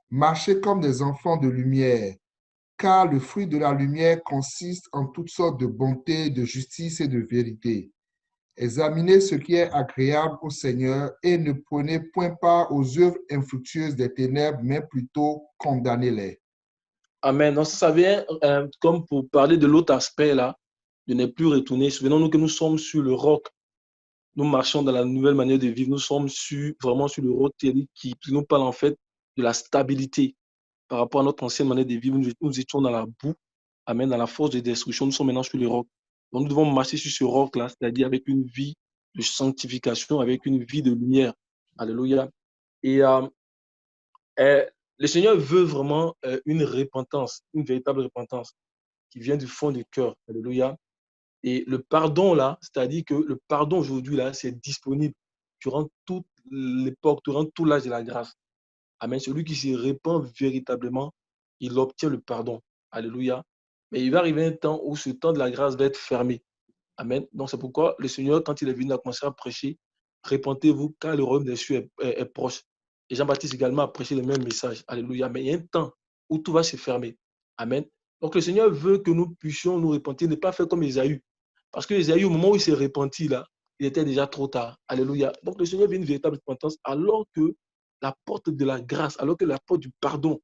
Marchez comme des enfants de lumière, car le fruit de la lumière consiste en toutes sortes de bonté, de justice et de vérité. Examinez ce qui est agréable au Seigneur et ne prenez point part aux œuvres infructueuses des ténèbres, mais plutôt condamnez-les. Amen. Donc, ça vient comme pour parler de l'autre aspect là, de ne plus retourner. Souvenons-nous que nous sommes sur le roc. Nous marchons dans la nouvelle manière de vivre. Nous sommes vraiment sur le roc qui nous parle en fait de la stabilité par rapport à notre ancienne manière de vivre. Nous étions dans la boue, amen, dans la force de destruction. Nous sommes maintenant sur le roc. Donc, nous devons marcher sur ce roc-là, c'est-à-dire avec une vie de sanctification, avec une vie de lumière. Alléluia. Et le Seigneur veut vraiment une repentance, une véritable repentance qui vient du fond du cœur. Alléluia. Et le pardon, là, c'est-à-dire que le pardon aujourd'hui, là, c'est disponible durant toute l'époque, durant tout l'âge de la grâce. Amen. Celui qui se répand véritablement, il obtient le pardon. Alléluia. Mais il va arriver un temps où ce temps de la grâce va être fermé. Amen. Donc, c'est pourquoi le Seigneur, quand il est venu, a commencé à prêcher, répentez-vous, car le royaume des cieux est proche. Et Jean-Baptiste également a prêché le même message. Alléluia. Mais il y a un temps où tout va se fermer. Amen. Donc, le Seigneur veut que nous puissions nous repentir, ne pas faire comme Ésaü. Parce que Ésaü, au moment où il s'est repenti, là, il était déjà trop tard. Alléluia. Donc, le Seigneur veut une véritable repentance alors que la porte de la grâce, alors que la porte du pardon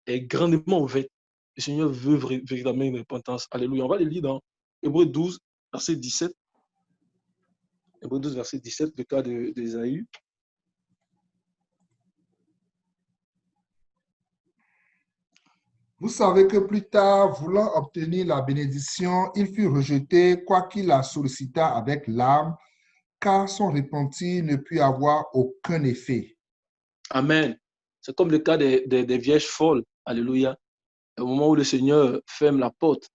est grandement ouverte. Le Seigneur veut véritablement une repentance. Alléluia. On va le lire dans Hébreux 12, verset 17. Hébreux 12, verset 17, le cas d'Ésaü. Vous savez que plus tard, voulant obtenir la bénédiction, il fut rejeté, quoiqu'il la sollicita avec larmes, car son repentir ne put avoir aucun effet. Amen. C'est comme le cas des vierges folles. Alléluia. Au moment où le Seigneur ferme la porte,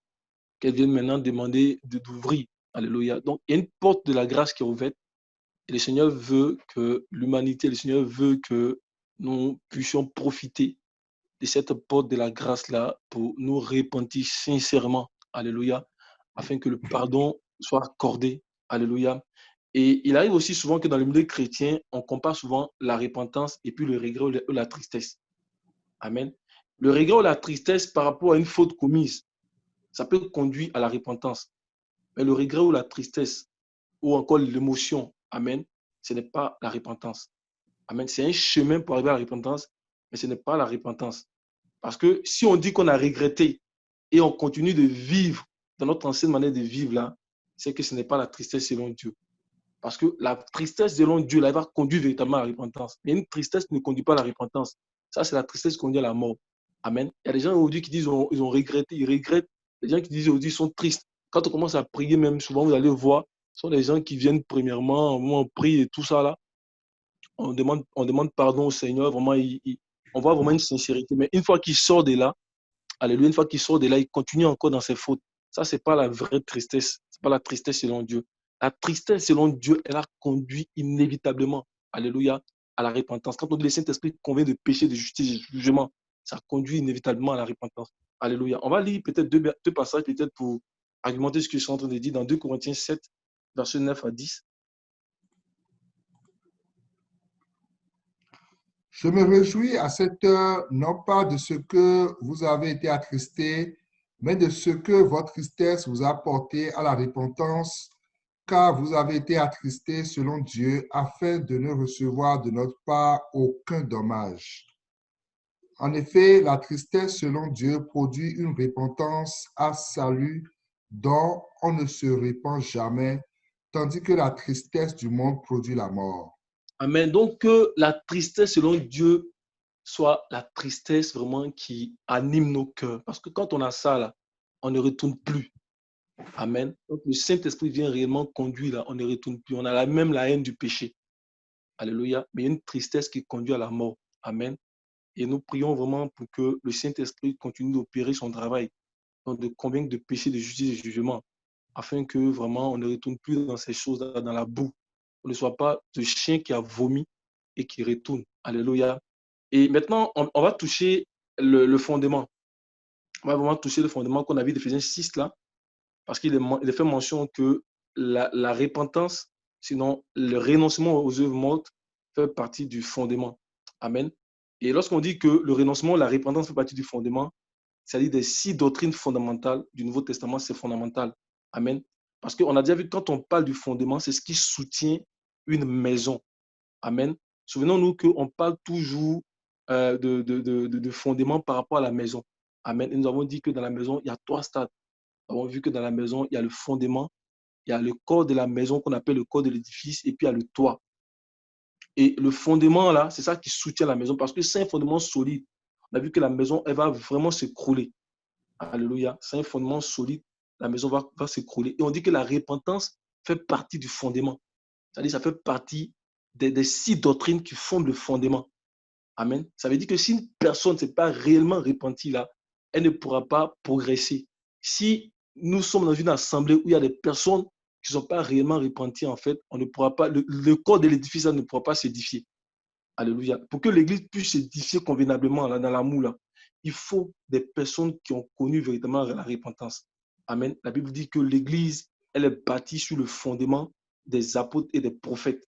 qu'elles viennent maintenant demander d'ouvrir. Alléluia. Donc, il y a une porte de la grâce qui est ouverte. Et le Seigneur veut que l'humanité, le Seigneur veut que nous puissions profiter de cette porte de la grâce-là pour nous repentir sincèrement. Alléluia. Afin que le pardon soit accordé. Alléluia. Et il arrive aussi souvent que dans le milieu chrétien, on compare souvent la repentance et puis le regret ou la tristesse. Amen. Le regret ou la tristesse par rapport à une faute commise, ça peut conduire à la repentance. Mais le regret ou la tristesse ou encore l'émotion, amen, ce n'est pas la repentance. Amen. C'est un chemin pour arriver à la repentance, mais ce n'est pas la repentance. Parce que si on dit qu'on a regretté et on continue de vivre dans notre ancienne manière de vivre là, c'est que ce n'est pas la tristesse selon Dieu. Parce que la tristesse selon Dieu, là, elle va conduire véritablement à la repentance. Mais une tristesse ne conduit pas à la repentance. Ça, c'est la tristesse qui conduit à la mort. Amen. Il y a des gens aujourd'hui qui disent ils ont regretté, ils regrettent. Les gens qui disent aujourd'hui ils sont tristes. Quand on commence à prier, même souvent, vous allez voir, ce sont les gens qui viennent premièrement, on prie et tout ça là. On demande pardon au Seigneur. Vraiment, on voit vraiment une sincérité. Mais une fois qu'il sort de là, alléluia, une fois qu'il sort de là, il continue encore dans ses fautes. Ça, ce n'est pas la vraie tristesse. Ce n'est pas la tristesse selon Dieu. La tristesse selon Dieu, elle a conduit inévitablement, alléluia, à la repentance. Quand on dit le Saint-Esprit convainc de péché, de justice, de jugement, ça conduit inévitablement à la repentance. Alléluia. On va lire peut-être deux passages peut-être pour argumenter ce que je suis en train de dire dans 2 Corinthiens 7, versets 9 à 10. Je me réjouis à cette heure, non pas de ce que vous avez été attristés, mais de ce que votre tristesse vous a porté à la repentance, car vous avez été attristés selon Dieu, afin de ne recevoir de notre part aucun dommage. En effet, la tristesse selon Dieu produit une repentance à salut dont on ne se répand jamais, tandis que la tristesse du monde produit la mort. Amen. Donc, que la tristesse selon Dieu soit la tristesse vraiment qui anime nos cœurs. Parce que quand on a ça, là, on ne retourne plus. Amen. Donc, le Saint-Esprit vient réellement conduire, là, on ne retourne plus. On a même la haine du péché. Alléluia. Mais il y a une tristesse qui conduit à la mort. Amen. Et nous prions vraiment pour que le Saint-Esprit continue d'opérer son travail, donc de convaincre de péché, de justice et de jugement, afin que vraiment on ne retourne plus dans ces choses-là, dans la boue. On ne soit pas ce chien qui a vomi et qui retourne. Alléluia. Et maintenant, on va toucher le fondement. On va vraiment toucher le fondement qu'on a vu d'Éphésiens 6 là, parce qu'il est fait mention que la repentance, sinon le renoncement aux œuvres mortes, fait partie du fondement. Amen. Et lorsqu'on dit que le renoncement, la repentance fait partie du fondement, c'est-à-dire des 6 doctrines fondamentales du Nouveau Testament, c'est fondamental. Amen. Parce qu'on a déjà vu, quand on parle du fondement, c'est ce qui soutient une maison. Amen. Souvenons-nous qu'on parle toujours de fondement par rapport à la maison. Amen. Et nous avons dit que dans la maison, il y a 3 stades. Nous avons vu que dans la maison, il y a le fondement, il y a le corps de la maison qu'on appelle le corps de l'édifice, et puis il y a le toit. Et le fondement, là, c'est ça qui soutient la maison, parce que c'est un fondement solide. On a vu que la maison, elle va vraiment s'écrouler. Alléluia. C'est un fondement solide. La maison va s'écrouler. Et on dit que la repentance fait partie du fondement. C'est-à-dire ça fait partie des 6 doctrines qui fondent le fondement. Amen. Ça veut dire que si une personne ne s'est pas réellement repentie là, elle ne pourra pas progresser. Si nous sommes dans une assemblée où il y a des personnes qui ne sont pas réellement repenties, en fait, on ne pourra pas, le corps de l'édifice ne pourra pas s'édifier. Alléluia. Pour que l'église puisse s'édifier convenablement là, dans l'amour, là, il faut des personnes qui ont connu véritablement la repentance. Amen. La Bible dit que l'église, elle est bâtie sur le fondement des apôtres et des prophètes.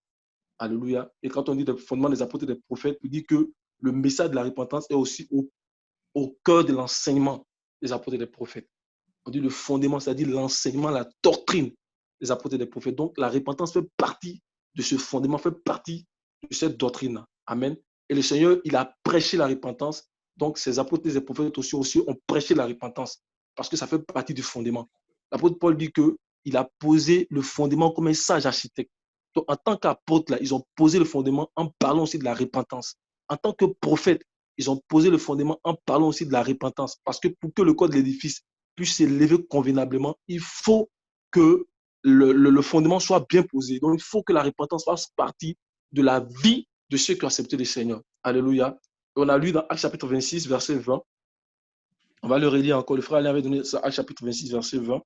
Alléluia. Et quand on dit le fondement des apôtres et des prophètes, on dit que le message de la repentance est aussi au cœur de l'enseignement des apôtres et des prophètes. On dit le fondement, c'est-à-dire l'enseignement, la doctrine des apôtres et des prophètes. Donc, la repentance fait partie de ce fondement, fait partie de cette doctrine. Amen. Et le Seigneur, il a prêché la repentance. Donc, ses apôtres et ses prophètes aussi ont prêché la repentance parce que ça fait partie du fondement. L'apôtre Paul dit qu'il a posé le fondement comme un sage architecte. Donc, en tant qu'apôtre, ils ont posé le fondement en parlant aussi de la repentance. En tant que prophète, ils ont posé le fondement en parlant aussi de la repentance. Parce que pour que le corps de l'édifice puisse s'élever convenablement, il faut que le fondement soit bien posé. Donc, il faut que la repentance fasse partie de la vie de ceux qui ont accepté le Seigneur. Alléluia. Et on a lu dans Actes chapitre 26, verset 20. On va le relire encore. Le frère Alain avait donné ça, Actes chapitre 26, verset 20.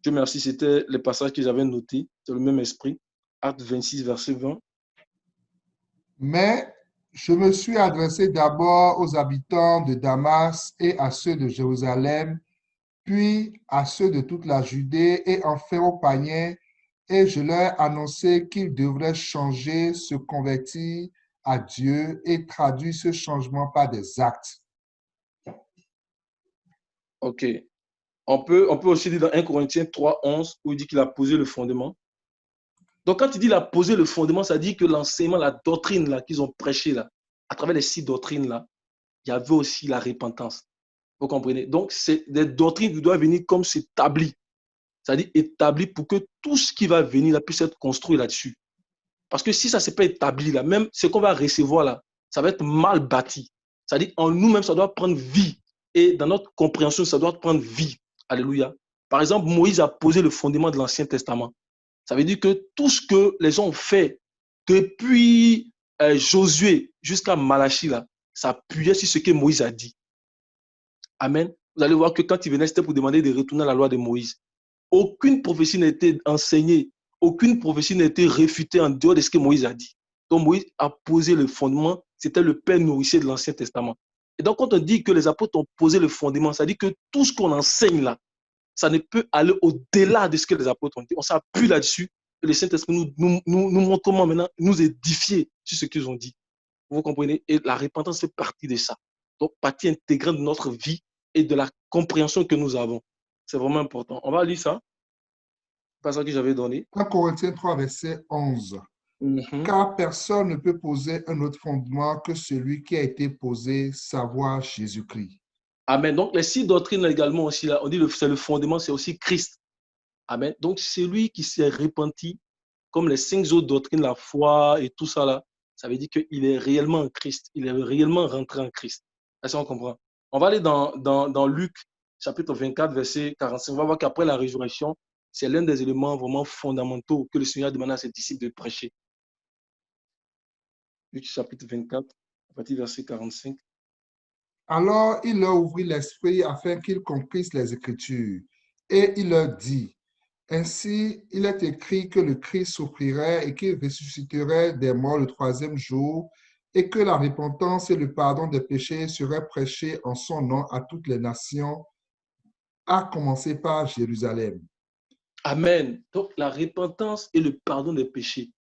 Dieu merci, c'était les passages que j'avais notés. C'est le même esprit. Actes 26, verset 20. Mais je me suis adressé d'abord aux habitants de Damas et à ceux de Jérusalem, puis à ceux de toute la Judée et enfin aux païens, et je leur ai annoncé qu'ils devraient changer, se convertir à Dieu et traduire ce changement par des actes. OK. On peut aussi dire dans 1 Corinthiens 3, 11, où il dit qu'il a posé le fondement. Donc, quand il dit qu'il a posé le fondement, ça dit que l'enseignement, la doctrine là, qu'ils ont prêché là, à travers les 6 doctrines là, il y avait aussi la repentance. Vous comprenez? Donc, c'est des doctrines qui doivent venir comme s'établir. C'est-à-dire établir pour que tout ce qui va venir là puisse être construit là-dessus. Parce que si ça ne s'est pas établi là, même ce qu'on va recevoir là, ça va être mal bâti. C'est-à-dire en nous-mêmes, ça doit prendre vie. Et dans notre compréhension, ça doit prendre vie. Alléluia. Par exemple, Moïse a posé le fondement de l'Ancien Testament. Ça veut dire que tout ce que les gens ont fait depuis Josué jusqu'à Malachie, là, ça appuyait sur ce que Moïse a dit. Amen. Vous allez voir que quand il venait, c'était pour demander de retourner à la loi de Moïse. Aucune prophétie n'a été enseignée, aucune prophétie n'a été réfutée en dehors de ce que Moïse a dit. Donc Moïse a posé le fondement, c'était le père nourricier de l'Ancien Testament. Et donc quand on dit que les apôtres ont posé le fondement, ça dit que tout ce qu'on enseigne là, ça ne peut aller au-delà de ce que les apôtres ont dit. On s'appuie là-dessus et le Saint-Esprit nous montre comment maintenant nous édifier sur ce qu'ils ont dit. Vous comprenez? Et la repentance fait partie de ça. Donc, partie intégrante de notre vie et de la compréhension que nous avons. C'est vraiment important. On va lire ça. Pas ça que j'avais donné. 1 Corinthiens 3, verset 11. Car personne ne peut poser un autre fondement que celui qui a été posé, savoir Jésus-Christ. Amen. Donc, les 6 doctrines également aussi, là, on dit que c'est le fondement, c'est aussi Christ. Amen. Donc, celui qui s'est repenti, comme les 5 autres doctrines, la foi et tout ça, là, ça veut dire qu'il est réellement en Christ. Il est réellement rentré en Christ. Est-ce qu'on comprend? On va aller dans Luc, chapitre 24, verset 45. On va voir qu'après la résurrection, c'est l'un des éléments vraiment fondamentaux que le Seigneur demande à ses disciples de prêcher. Luc, chapitre 24, à partir du verset 45. Alors il leur ouvrit l'esprit afin qu'ils comprissent les Écritures. Et il leur dit, Ainsi, il est écrit que le Christ souffrirait et qu'il ressusciterait des morts le troisième jour, et que la repentance et le pardon des péchés seraient prêchés en son nom à toutes les nations, à commencer par Jérusalem. Amen. Donc, la repentance et le pardon des péchés.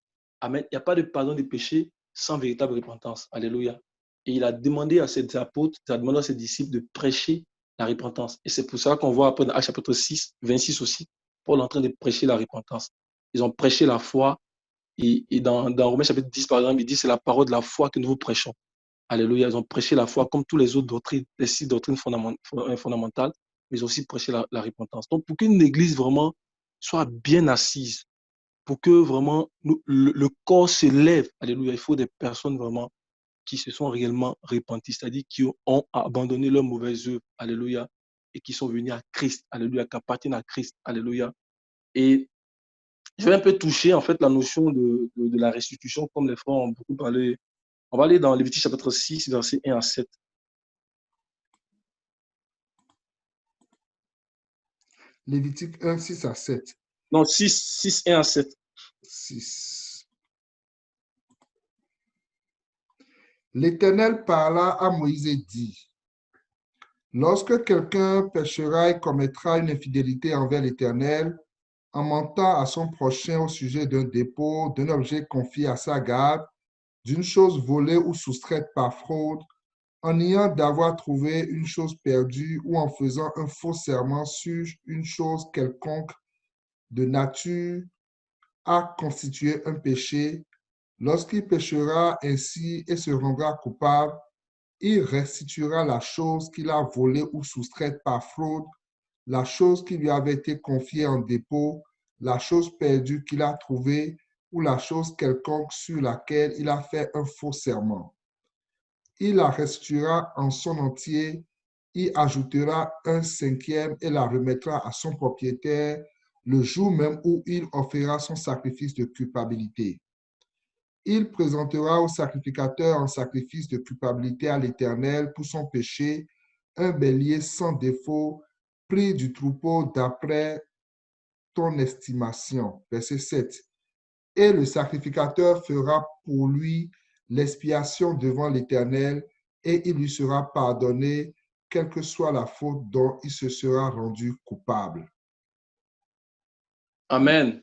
Amen. Il n'y a pas de pardon des péchés sans véritable repentance. Alléluia. Et il a demandé à ses apôtres, il a demandé à ses disciples de prêcher la repentance. Et c'est pour ça qu'on voit après dans Actes chapitre 6, 26 aussi, Paul est en train de prêcher la repentance. Ils ont prêché la foi. Et dans Romains chapitre 10, par exemple, il dit c'est la parole de la foi que nous vous prêchons. Alléluia. Ils ont prêché la foi comme tous les autres doctrines, les 6 doctrines fondamentales, mais ils ont aussi prêché la repentance. Donc, pour qu'une église vraiment soit bien assise, pour que vraiment le corps se lève, alléluia, il faut des personnes vraiment qui se sont réellement repenties, c'est-à-dire qui ont abandonné leurs mauvaises œuvres, alléluia, et qui sont venus à Christ, alléluia, qui appartiennent à Christ, alléluia. Et je vais un peu toucher en fait la notion de la restitution, comme les frères ont beaucoup parlé. On va aller dans Lévitique chapitre 6, versets 1 à 7. Lévitique 1, 6 à 7. Non, 6, 1 à 7. 6. L'Éternel parla à Moïse et dit, lorsque quelqu'un péchera et commettra une infidélité envers l'Éternel, en mentant à son prochain au sujet d'un dépôt, d'un objet confié à sa garde, d'une chose volée ou soustraite par fraude, en niant d'avoir trouvé une chose perdue ou en faisant un faux serment sur une chose quelconque de nature à constituer un péché, lorsqu'il péchera ainsi et se rendra coupable, il restituera la chose qu'il a volée ou soustraite par fraude, la chose qui lui avait été confiée en dépôt, la chose perdue qu'il a trouvée ou la chose quelconque sur laquelle il a fait un faux serment. Il la restituera en son entier, y ajoutera un cinquième et la remettra à son propriétaire le jour même où il offrira son sacrifice de culpabilité. Il présentera au sacrificateur un sacrifice de culpabilité à l'Éternel pour son péché, un bélier sans défaut, pris du troupeau d'après ton estimation. Verset 7. Et le sacrificateur fera pour lui l'expiation devant l'Éternel, et il lui sera pardonné, quelle que soit la faute dont il se sera rendu coupable. Amen.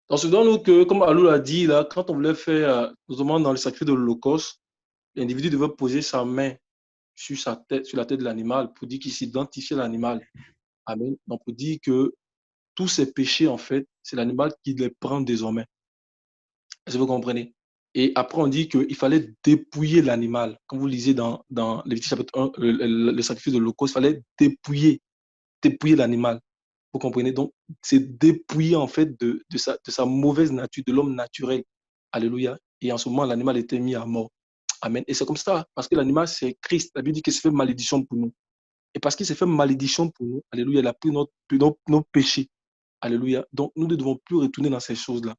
Donc, ce dont que, comme Alou l'a dit, là, quand on voulait faire, notamment dans le sacrifice de l'Holocauste, l'individu devait poser sa main sur sa tête, sur la tête de l'animal, pour dire qu'il s'identifiait à l'animal. Amen. Donc, pour dire que tous ces péchés, en fait, c'est l'animal qui les prend désormais. Est-ce que vous comprenez? Et après, on dit qu'il fallait dépouiller l'animal. Quand vous lisez dans Lévitique chapitre 1, le sacrifice de l'Holocauste, il fallait dépouiller l'animal. Vous comprenez? Donc, c'est dépouiller en fait de sa mauvaise nature, de l'homme naturel. Alléluia. Et en ce moment, l'animal était mis à mort. Amen. Et c'est comme ça, parce que l'animal, c'est Christ. La Bible dit qu'il s'est fait malédiction pour nous. Et parce qu'il s'est fait malédiction pour nous, alléluia, il a pris nos péchés. Alléluia. Donc, nous ne devons plus retourner dans ces choses-là.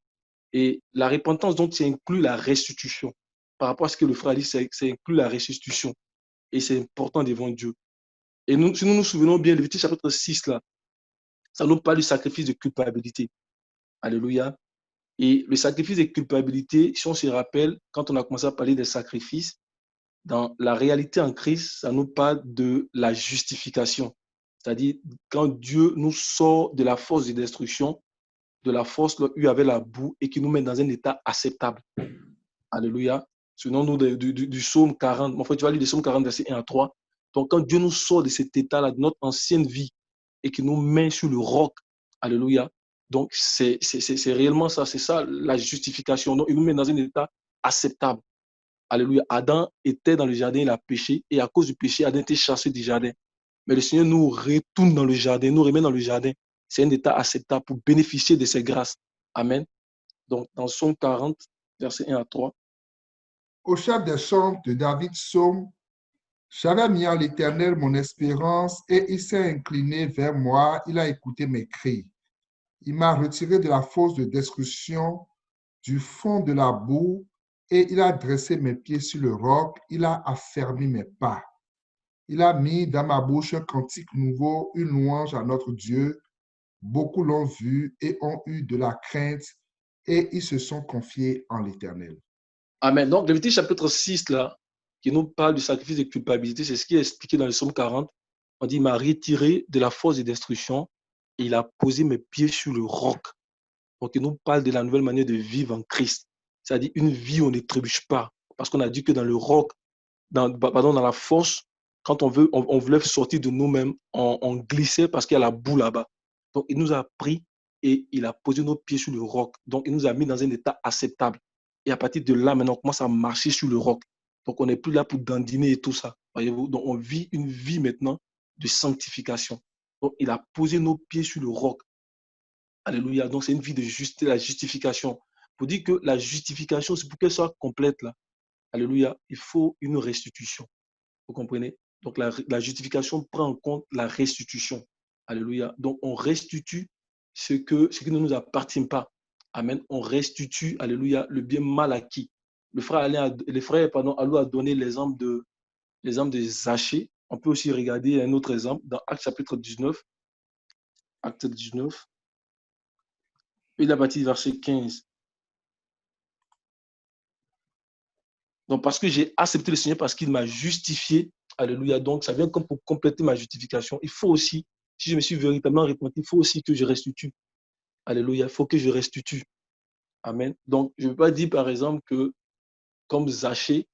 Et la repentance, donc, c'est inclut la restitution. Par rapport à ce que le frère a dit, c'est inclut la restitution. Et c'est important devant Dieu. Et nous, si nous nous souvenons bien, Lévitique chapitre 6, là, ça nous parle du sacrifice de culpabilité. Alléluia. Et le sacrifice de culpabilité, si on se rappelle, quand on a commencé à parler des sacrifices, dans la réalité en Christ, ça nous parle de la justification. C'est-à-dire, quand Dieu nous sort de la force de destruction, de la force là où il y avait la boue et qui nous met dans un état acceptable. Alléluia. Souvenons-nous du psaume 40. En fait, tu vas lire le psaume 40, verset 1 à 3. Donc, quand Dieu nous sort de cet état-là, de notre ancienne vie, et qui nous met sur le roc, alléluia. Donc, c'est réellement ça, c'est ça la justification. Donc, il nous met dans un état acceptable. Alléluia. Adam était dans le jardin, il a péché, et à cause du péché, Adam était chassé du jardin. Mais le Seigneur nous retourne dans le jardin, nous remet dans le jardin. C'est un état acceptable pour bénéficier de ses grâces. Amen. Donc, dans Psaume 40, verset 1 à 3. Au chef des chants de David, psaume, j'avais mis en l'Éternel mon espérance et il s'est incliné vers moi, il a écouté mes cris. Il m'a retiré de la fosse de destruction, du fond de la boue, et il a dressé mes pieds sur le roc, il a affermi mes pas. Il a mis dans ma bouche un cantique nouveau, une louange à notre Dieu. Beaucoup l'ont vu et ont eu de la crainte et ils se sont confiés en l'Éternel. Amen. Donc, Lévitique chapitre 6, là, qui nous parle du sacrifice de culpabilité, c'est ce qui est expliqué dans le psaume 40. On dit, il m'a retiré de la force de destruction et il a posé mes pieds sur le roc. Donc, il nous parle de la nouvelle manière de vivre en Christ. C'est-à-dire une vie où on ne trébuche pas. Parce qu'on a dit que dans le roc, dans la force, quand on voulait sortir de nous-mêmes, on glissait parce qu'il y a la boue là-bas. Donc, il nous a pris et il a posé nos pieds sur le roc. Donc, il nous a mis dans un état acceptable. Et à partir de là, maintenant, on commence à marcher sur le roc. Donc, on n'est plus là pour dandiner et tout ça. Voyez-vous? Donc, on vit une vie maintenant de sanctification. Donc, il a posé nos pieds sur le roc. Alléluia. Donc, c'est une vie de la justification. Pour dire que la justification, c'est pour qu'elle soit complète, là. Alléluia. Il faut une restitution. Vous comprenez? Donc, la justification prend en compte la restitution. Alléluia. Donc, on restitue ce qui ne nous appartient pas. Amen. On restitue, alléluia, le bien mal acquis. Le frère Alou a donné l'exemple de Zachée. On peut aussi regarder un autre exemple dans Actes chapitre 19. Acte 19. Et la partie verset 15. Donc, parce que j'ai accepté le Seigneur, parce qu'il m'a justifié. Alléluia. Donc, ça vient comme pour compléter ma justification. Il faut aussi, si je me suis véritablement repenti, il faut aussi que je restitue. Alléluia. Il faut que je restitue. Amen. Donc, je ne veux pas dire, par exemple, que comme Zachée,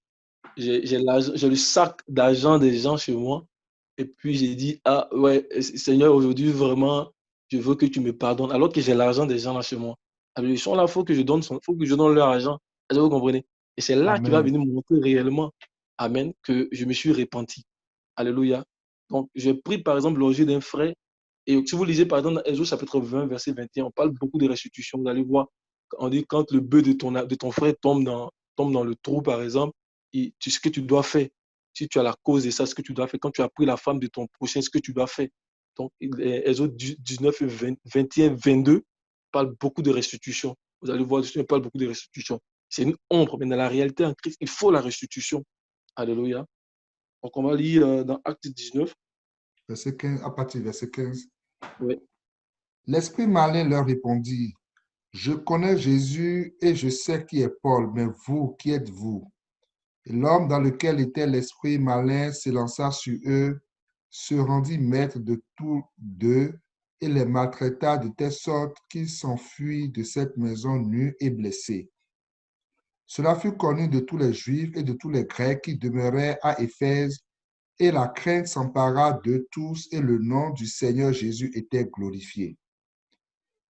j'ai le sac d'argent des gens chez moi. Et puis, j'ai dit, ah ouais, Seigneur, aujourd'hui, vraiment, je veux que tu me pardonnes. Alors que j'ai l'argent des gens là chez moi. Alors, ils sont là, il faut que je donne leur argent. Est-ce que vous comprenez? Et c'est là qu'il va Amen. venir me montrer réellement, amen, que je me suis repenti. Alléluia. Donc, j'ai pris, par exemple, l'orgie d'un frère. Et si vous lisez, par exemple, dans Exode chapitre 20, verset 21, on parle beaucoup de restitution. Vous allez voir, on dit quand le bœuf de ton frère tombe dans le trou, par exemple, ce que tu dois faire. Si tu as la cause de ça, ce que tu dois faire. Quand tu as pris la femme de ton prochain, ce que tu dois faire. Donc, Exode 19, 21, 22 parle beaucoup de restitution. Vous allez voir, il parle beaucoup de restitution. C'est une ombre, mais dans la réalité, en Christ, il faut la restitution. Alléluia. Donc, on va lire dans Acte 19. Verset 15, à partir du verset 15. Oui. L'esprit malin leur répondit, je connais Jésus et je sais qui est Paul, mais vous, qui êtes-vous? Et l'homme dans lequel était l'esprit malin s'élança sur eux, se rendit maître de tous deux et les maltraita de telle sorte qu'ils s'enfuient de cette maison nus et blessés. Cela fut connu de tous les Juifs et de tous les Grecs qui demeuraient à Éphèse, et la crainte s'empara de tous et le nom du Seigneur Jésus était glorifié.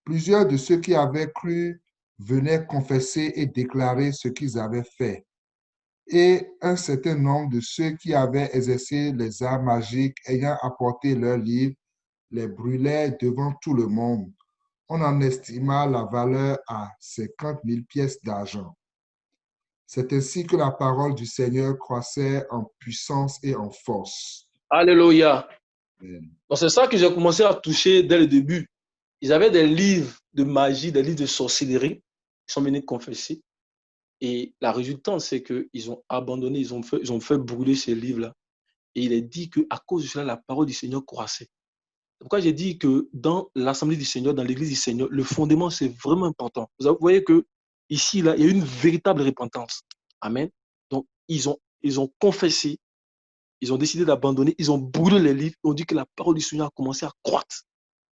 Plusieurs de ceux qui avaient cru venaient confesser et déclarer ce qu'ils avaient fait. Et un certain nombre de ceux qui avaient exercé les arts magiques ayant apporté leurs livres, les brûlaient devant tout le monde. On en estima la valeur à 50 000 pièces d'argent. C'est ainsi que la parole du Seigneur croissait en puissance et en force. Alléluia. Amen. Donc, c'est ça que j'ai commencé à toucher dès le début. Ils avaient des livres de magie, des livres de sorcellerie. Ils sont venus confesser. Et la résultante, c'est qu'ils ont abandonné, ils ont fait brûler ces livres-là. Et il est dit qu'à cause de cela, la parole du Seigneur croissait. C'est pourquoi j'ai dit que dans l'Assemblée du Seigneur, dans l'Église du Seigneur, le fondement, c'est vraiment important. Vous voyez que ici, là, il y a une véritable repentance. Amen. Donc, ils ont confessé, ils ont décidé d'abandonner, ils ont brûlé les livres, on dit que la parole du Seigneur a commencé à croître.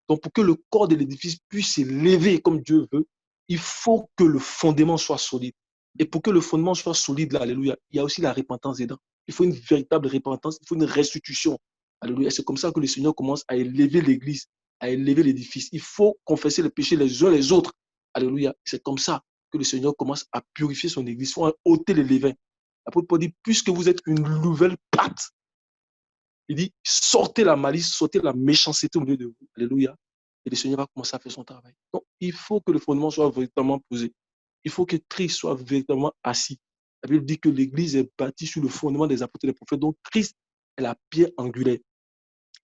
Donc, pour que le corps de l'édifice puisse s'élever comme Dieu veut, il faut que le fondement soit solide. Et pour que le fondement soit solide, là, alléluia, il y a aussi la repentance dedans. Il faut une véritable repentance, il faut une restitution. Alléluia. C'est comme ça que le Seigneur commence à élever l'église, à élever l'édifice. Il faut confesser les péchés les uns les autres. Alléluia. C'est comme ça que le Seigneur commence à purifier son église. Il faut ôter les levains. L'apôtre Paul dit, puisque vous êtes une nouvelle pâte, il dit, sortez la malice, sortez la méchanceté au milieu de vous. Alléluia. Et le Seigneur va commencer à faire son travail. Donc, il faut que le fondement soit véritablement posé. Il faut que Christ soit véritablement assis. La Bible dit que l'Église est bâtie sur le fondement des apôtres et des prophètes. Donc, Christ est la pierre angulaire.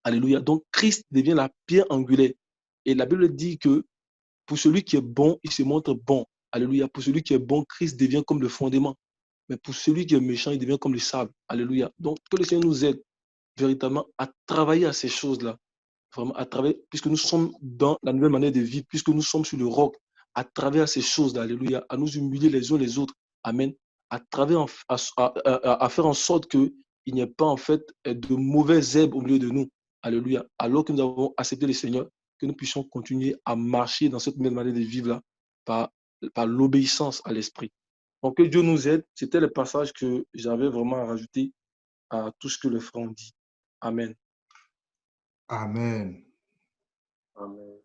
Alléluia. Donc, Christ devient la pierre angulaire. Et la Bible dit que pour celui qui est bon, il se montre bon. Alléluia. Pour celui qui est bon, Christ devient comme le fondement. Mais pour celui qui est méchant, il devient comme le sable. Alléluia. Donc, que le Seigneur nous aide véritablement à travailler à ces choses-là. vraiment à travers, puisque nous sommes dans la nouvelle manière de vivre, puisque nous sommes sur le roc, à travers ces choses, alléluia, à nous humilier les uns les autres, amen, à travers, à faire en sorte qu'il n'y ait pas en fait de mauvaises herbes au milieu de nous, alléluia, alors que nous avons accepté le Seigneur, que nous puissions continuer à marcher dans cette nouvelle manière de vivre-là par l'obéissance à l'Esprit. Donc, que Dieu nous aide. C'était le passage que j'avais vraiment à rajouter à tout ce que le frère dit. Amen. Amen. Amen.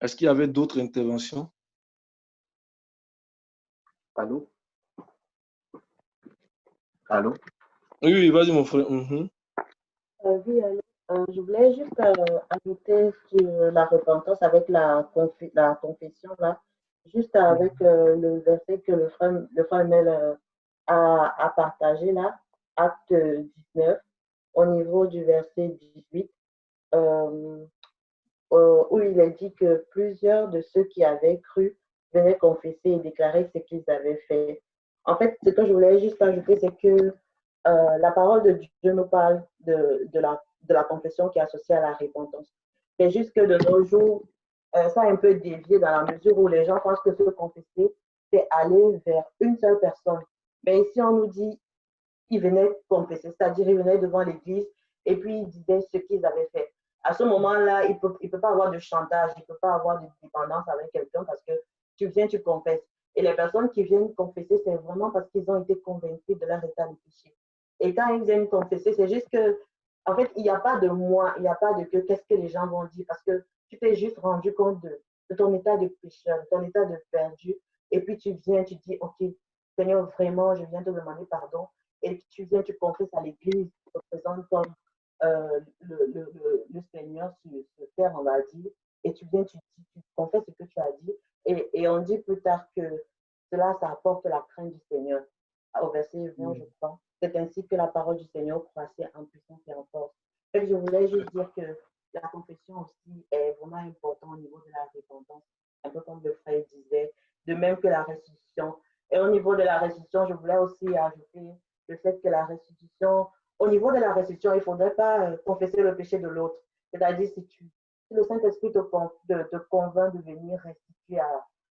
Est-ce qu'il y avait d'autres interventions? Allô? Allô? Oui, vas-y, mon frère. Oui, je voulais juste ajouter sur la repentance avec la confession, là, juste avec le verset que le frère Mel a partagé, là, acte 19, au niveau du verset 18, où il est dit que plusieurs de ceux qui avaient cru venaient confesser et déclarer ce qu'ils avaient fait. En fait, ce que je voulais juste ajouter, c'est que la parole de Dieu nous parle de la confession qui est associée à la repentance. C'est juste que de nos jours, ça a un peu dévié dans la mesure où les gens pensent que se confesser, c'est aller vers une seule personne. Mais ici, on nous dit, ils venaient confesser, c'est-à-dire ils venaient devant l'église et puis ils disaient ce qu'ils avaient fait. À ce moment-là, il peut pas avoir de chantage, il ne peut pas avoir de dépendance avec quelqu'un parce que tu viens, tu confesses. Et les personnes qui viennent confesser, c'est vraiment parce qu'ils ont été convaincus de leur état de péché. Et quand ils viennent confesser, c'est juste que, en fait, il n'y a pas de moi, il n'y a pas de qu'est-ce que les gens vont dire, parce que tu t'es juste rendu compte de ton état de pécheur, de ton état de perdu, et puis tu viens, tu dis, OK, Seigneur, vraiment, je viens te demander pardon, et tu viens, tu confesses à l'église, tu te présentes comme le Seigneur sur terre, on va dire, et tu viens, tu confesses ce que tu as dit, et on dit plus tard que cela, ça apporte la crainte du Seigneur. Au verset 20, je crois. C'est ainsi que la parole du Seigneur croissait en puissance et en force. En fait, je voulais juste dire que la confession aussi est vraiment importante au niveau de la repentance, un peu comme le frère disait, de même que la restitution. Et au niveau de la restitution, je voulais aussi ajouter le fait que la restitution, au niveau de la restitution, il ne faudrait pas confesser le péché de l'autre. C'est-à-dire, si le Saint-Esprit te convainc de venir restituer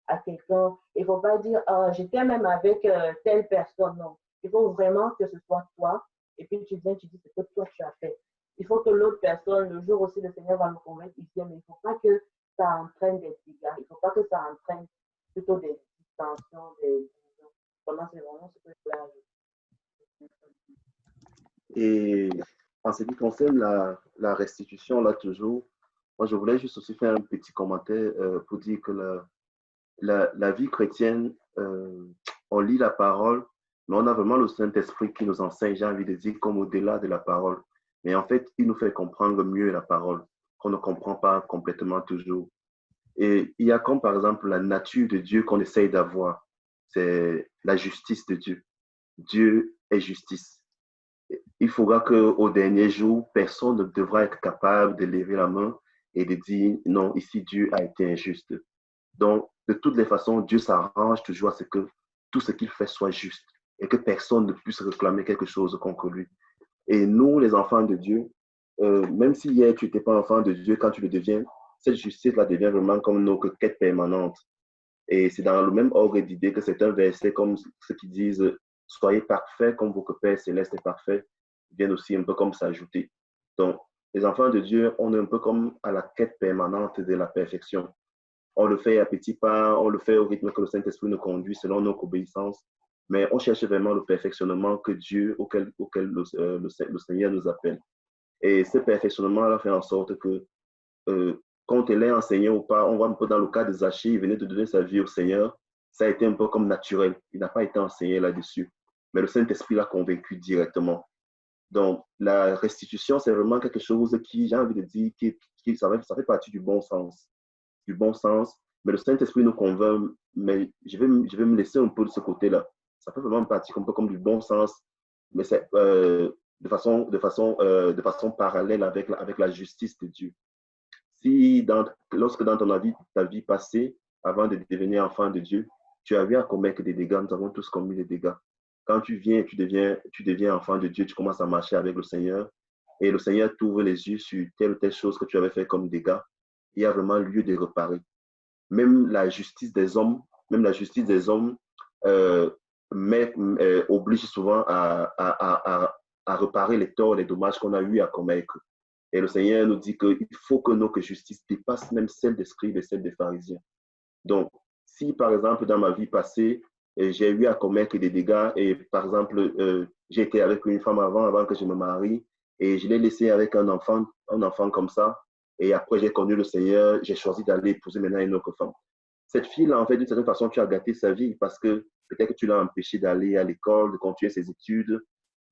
à quelqu'un, il ne faut pas dire, j'étais même avec telle personne. Non. Il faut vraiment que ce soit toi. Et puis tu viens, tu dis ce que toi tu as fait. Il faut que l'autre personne, le jour aussi, le Seigneur va me convaincre ici, mais il ne faut pas que ça entraîne des dégâts. Il ne faut pas que ça entraîne plutôt des distensions, des divisions. Vraiment, c'est vraiment ce que je voulais ajouter. Et en ce qui concerne la restitution, là, toujours, moi, je voulais juste aussi faire un petit commentaire pour dire que la vie chrétienne, on lit la parole, mais on a vraiment le Saint-Esprit qui nous enseigne, j'ai envie de dire, comme au-delà de la parole. Mais en fait, il nous fait comprendre mieux la parole, qu'on ne comprend pas complètement toujours. Et il y a comme, par exemple, la nature de Dieu qu'on essaye d'avoir. C'est la justice de Dieu. Dieu est justice. Il faudra qu'au dernier jour, personne ne devra être capable de lever la main et de dire, non, ici, Dieu a été injuste. Donc, de toutes les façons, Dieu s'arrange toujours à ce que tout ce qu'il fait soit juste et que personne ne puisse réclamer quelque chose contre lui. Et nous, les enfants de Dieu, même si hier tu n'étais pas enfant de Dieu, quand tu le deviens, cette justice-là devient vraiment comme nos quêtes permanentes. Et c'est dans le même ordre d'idée que c'est un verset comme ceux qui disent « Soyez parfaits comme votre Père céleste est parfait », viennent aussi un peu comme s'ajouter. Donc, les enfants de Dieu, on est un peu comme à la quête permanente de la perfection. On le fait à petits pas, on le fait au rythme que le Saint-Esprit nous conduit selon notre obéissance, mais on cherche vraiment le perfectionnement que Dieu, auquel le Seigneur nous appelle. Et ce perfectionnement-là fait en sorte que, quand elle est enseignée ou pas, on voit un peu dans le cas de Zachée, il venait de donner sa vie au Seigneur, ça a été un peu comme naturel, il n'a pas été enseigné là-dessus, mais le Saint-Esprit l'a convaincu directement. Donc, la restitution, c'est vraiment quelque chose qui, j'ai envie de dire, ça fait partie du bon sens. Mais le Saint-Esprit nous convainc, mais je vais me laisser un peu de ce côté-là. Ça fait vraiment partie un peu comme du bon sens, mais c'est de façon parallèle avec la justice de Dieu. Si lorsque dans ta vie passée, avant de devenir enfant de Dieu, tu avais à commettre des dégâts, nous avons tous commis des dégâts. Quand tu deviens enfant de Dieu, tu commences à marcher avec le Seigneur, et le Seigneur t'ouvre les yeux sur telle ou telle chose que tu avais fait comme dégâts, il y a vraiment lieu de réparer. Même la justice des hommes, euh, oblige souvent à réparer les torts, les dommages qu'on a eu à commettre. Et le Seigneur nous dit qu'il faut que notre justice dépasse même celle des scribes et celle des pharisiens. Donc, si par exemple dans ma vie passée, j'ai eu à commettre des dégâts et par exemple, j'ai été avec une femme avant que je me marie et je l'ai laissé avec un enfant comme ça, et après j'ai connu le Seigneur, j'ai choisi d'aller épouser maintenant une autre femme. Cette fille-là, en fait, d'une certaine façon, tu as gâté sa vie parce que peut-être que tu l'as empêché d'aller à l'école, de continuer ses études,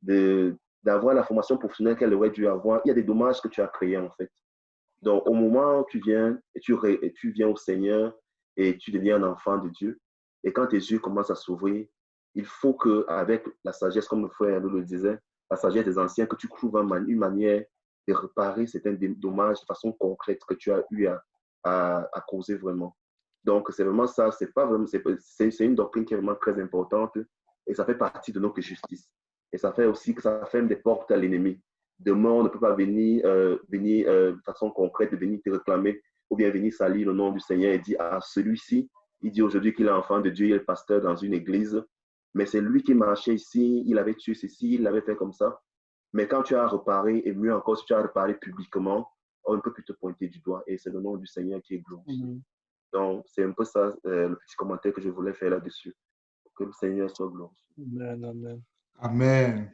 d'avoir la formation professionnelle qu'elle aurait dû avoir. Il y a des dommages que tu as créés, en fait. Donc, au moment où tu viens, et tu viens au Seigneur et tu deviens un enfant de Dieu, et quand tes yeux commencent à s'ouvrir, il faut qu'avec la sagesse, comme le frère nous le disait, la sagesse des anciens, que tu trouves une manière de réparer certains dommages de façon concrète que tu as eu à causer vraiment. Donc, c'est vraiment ça. C'est une doctrine qui est vraiment très importante et ça fait partie de notre justice. Et ça fait aussi que ça ferme des portes à l'ennemi. Demain, on ne peut pas venir de façon concrète, de venir te réclamer ou bien venir salir le nom du Seigneur et dire à celui-ci, il dit aujourd'hui qu'il est enfant de Dieu, il est pasteur dans une église, mais c'est lui qui marchait ici, il avait tué ceci, il l'avait fait comme ça. Mais quand tu as reparé, et mieux encore, si tu as reparé publiquement, on ne peut plus te pointer du doigt et c'est le nom du Seigneur qui est glorifié. Donc, c'est un peu ça le petit commentaire que je voulais faire là-dessus. Que le Seigneur soit glorifié. Amen, amen. Amen.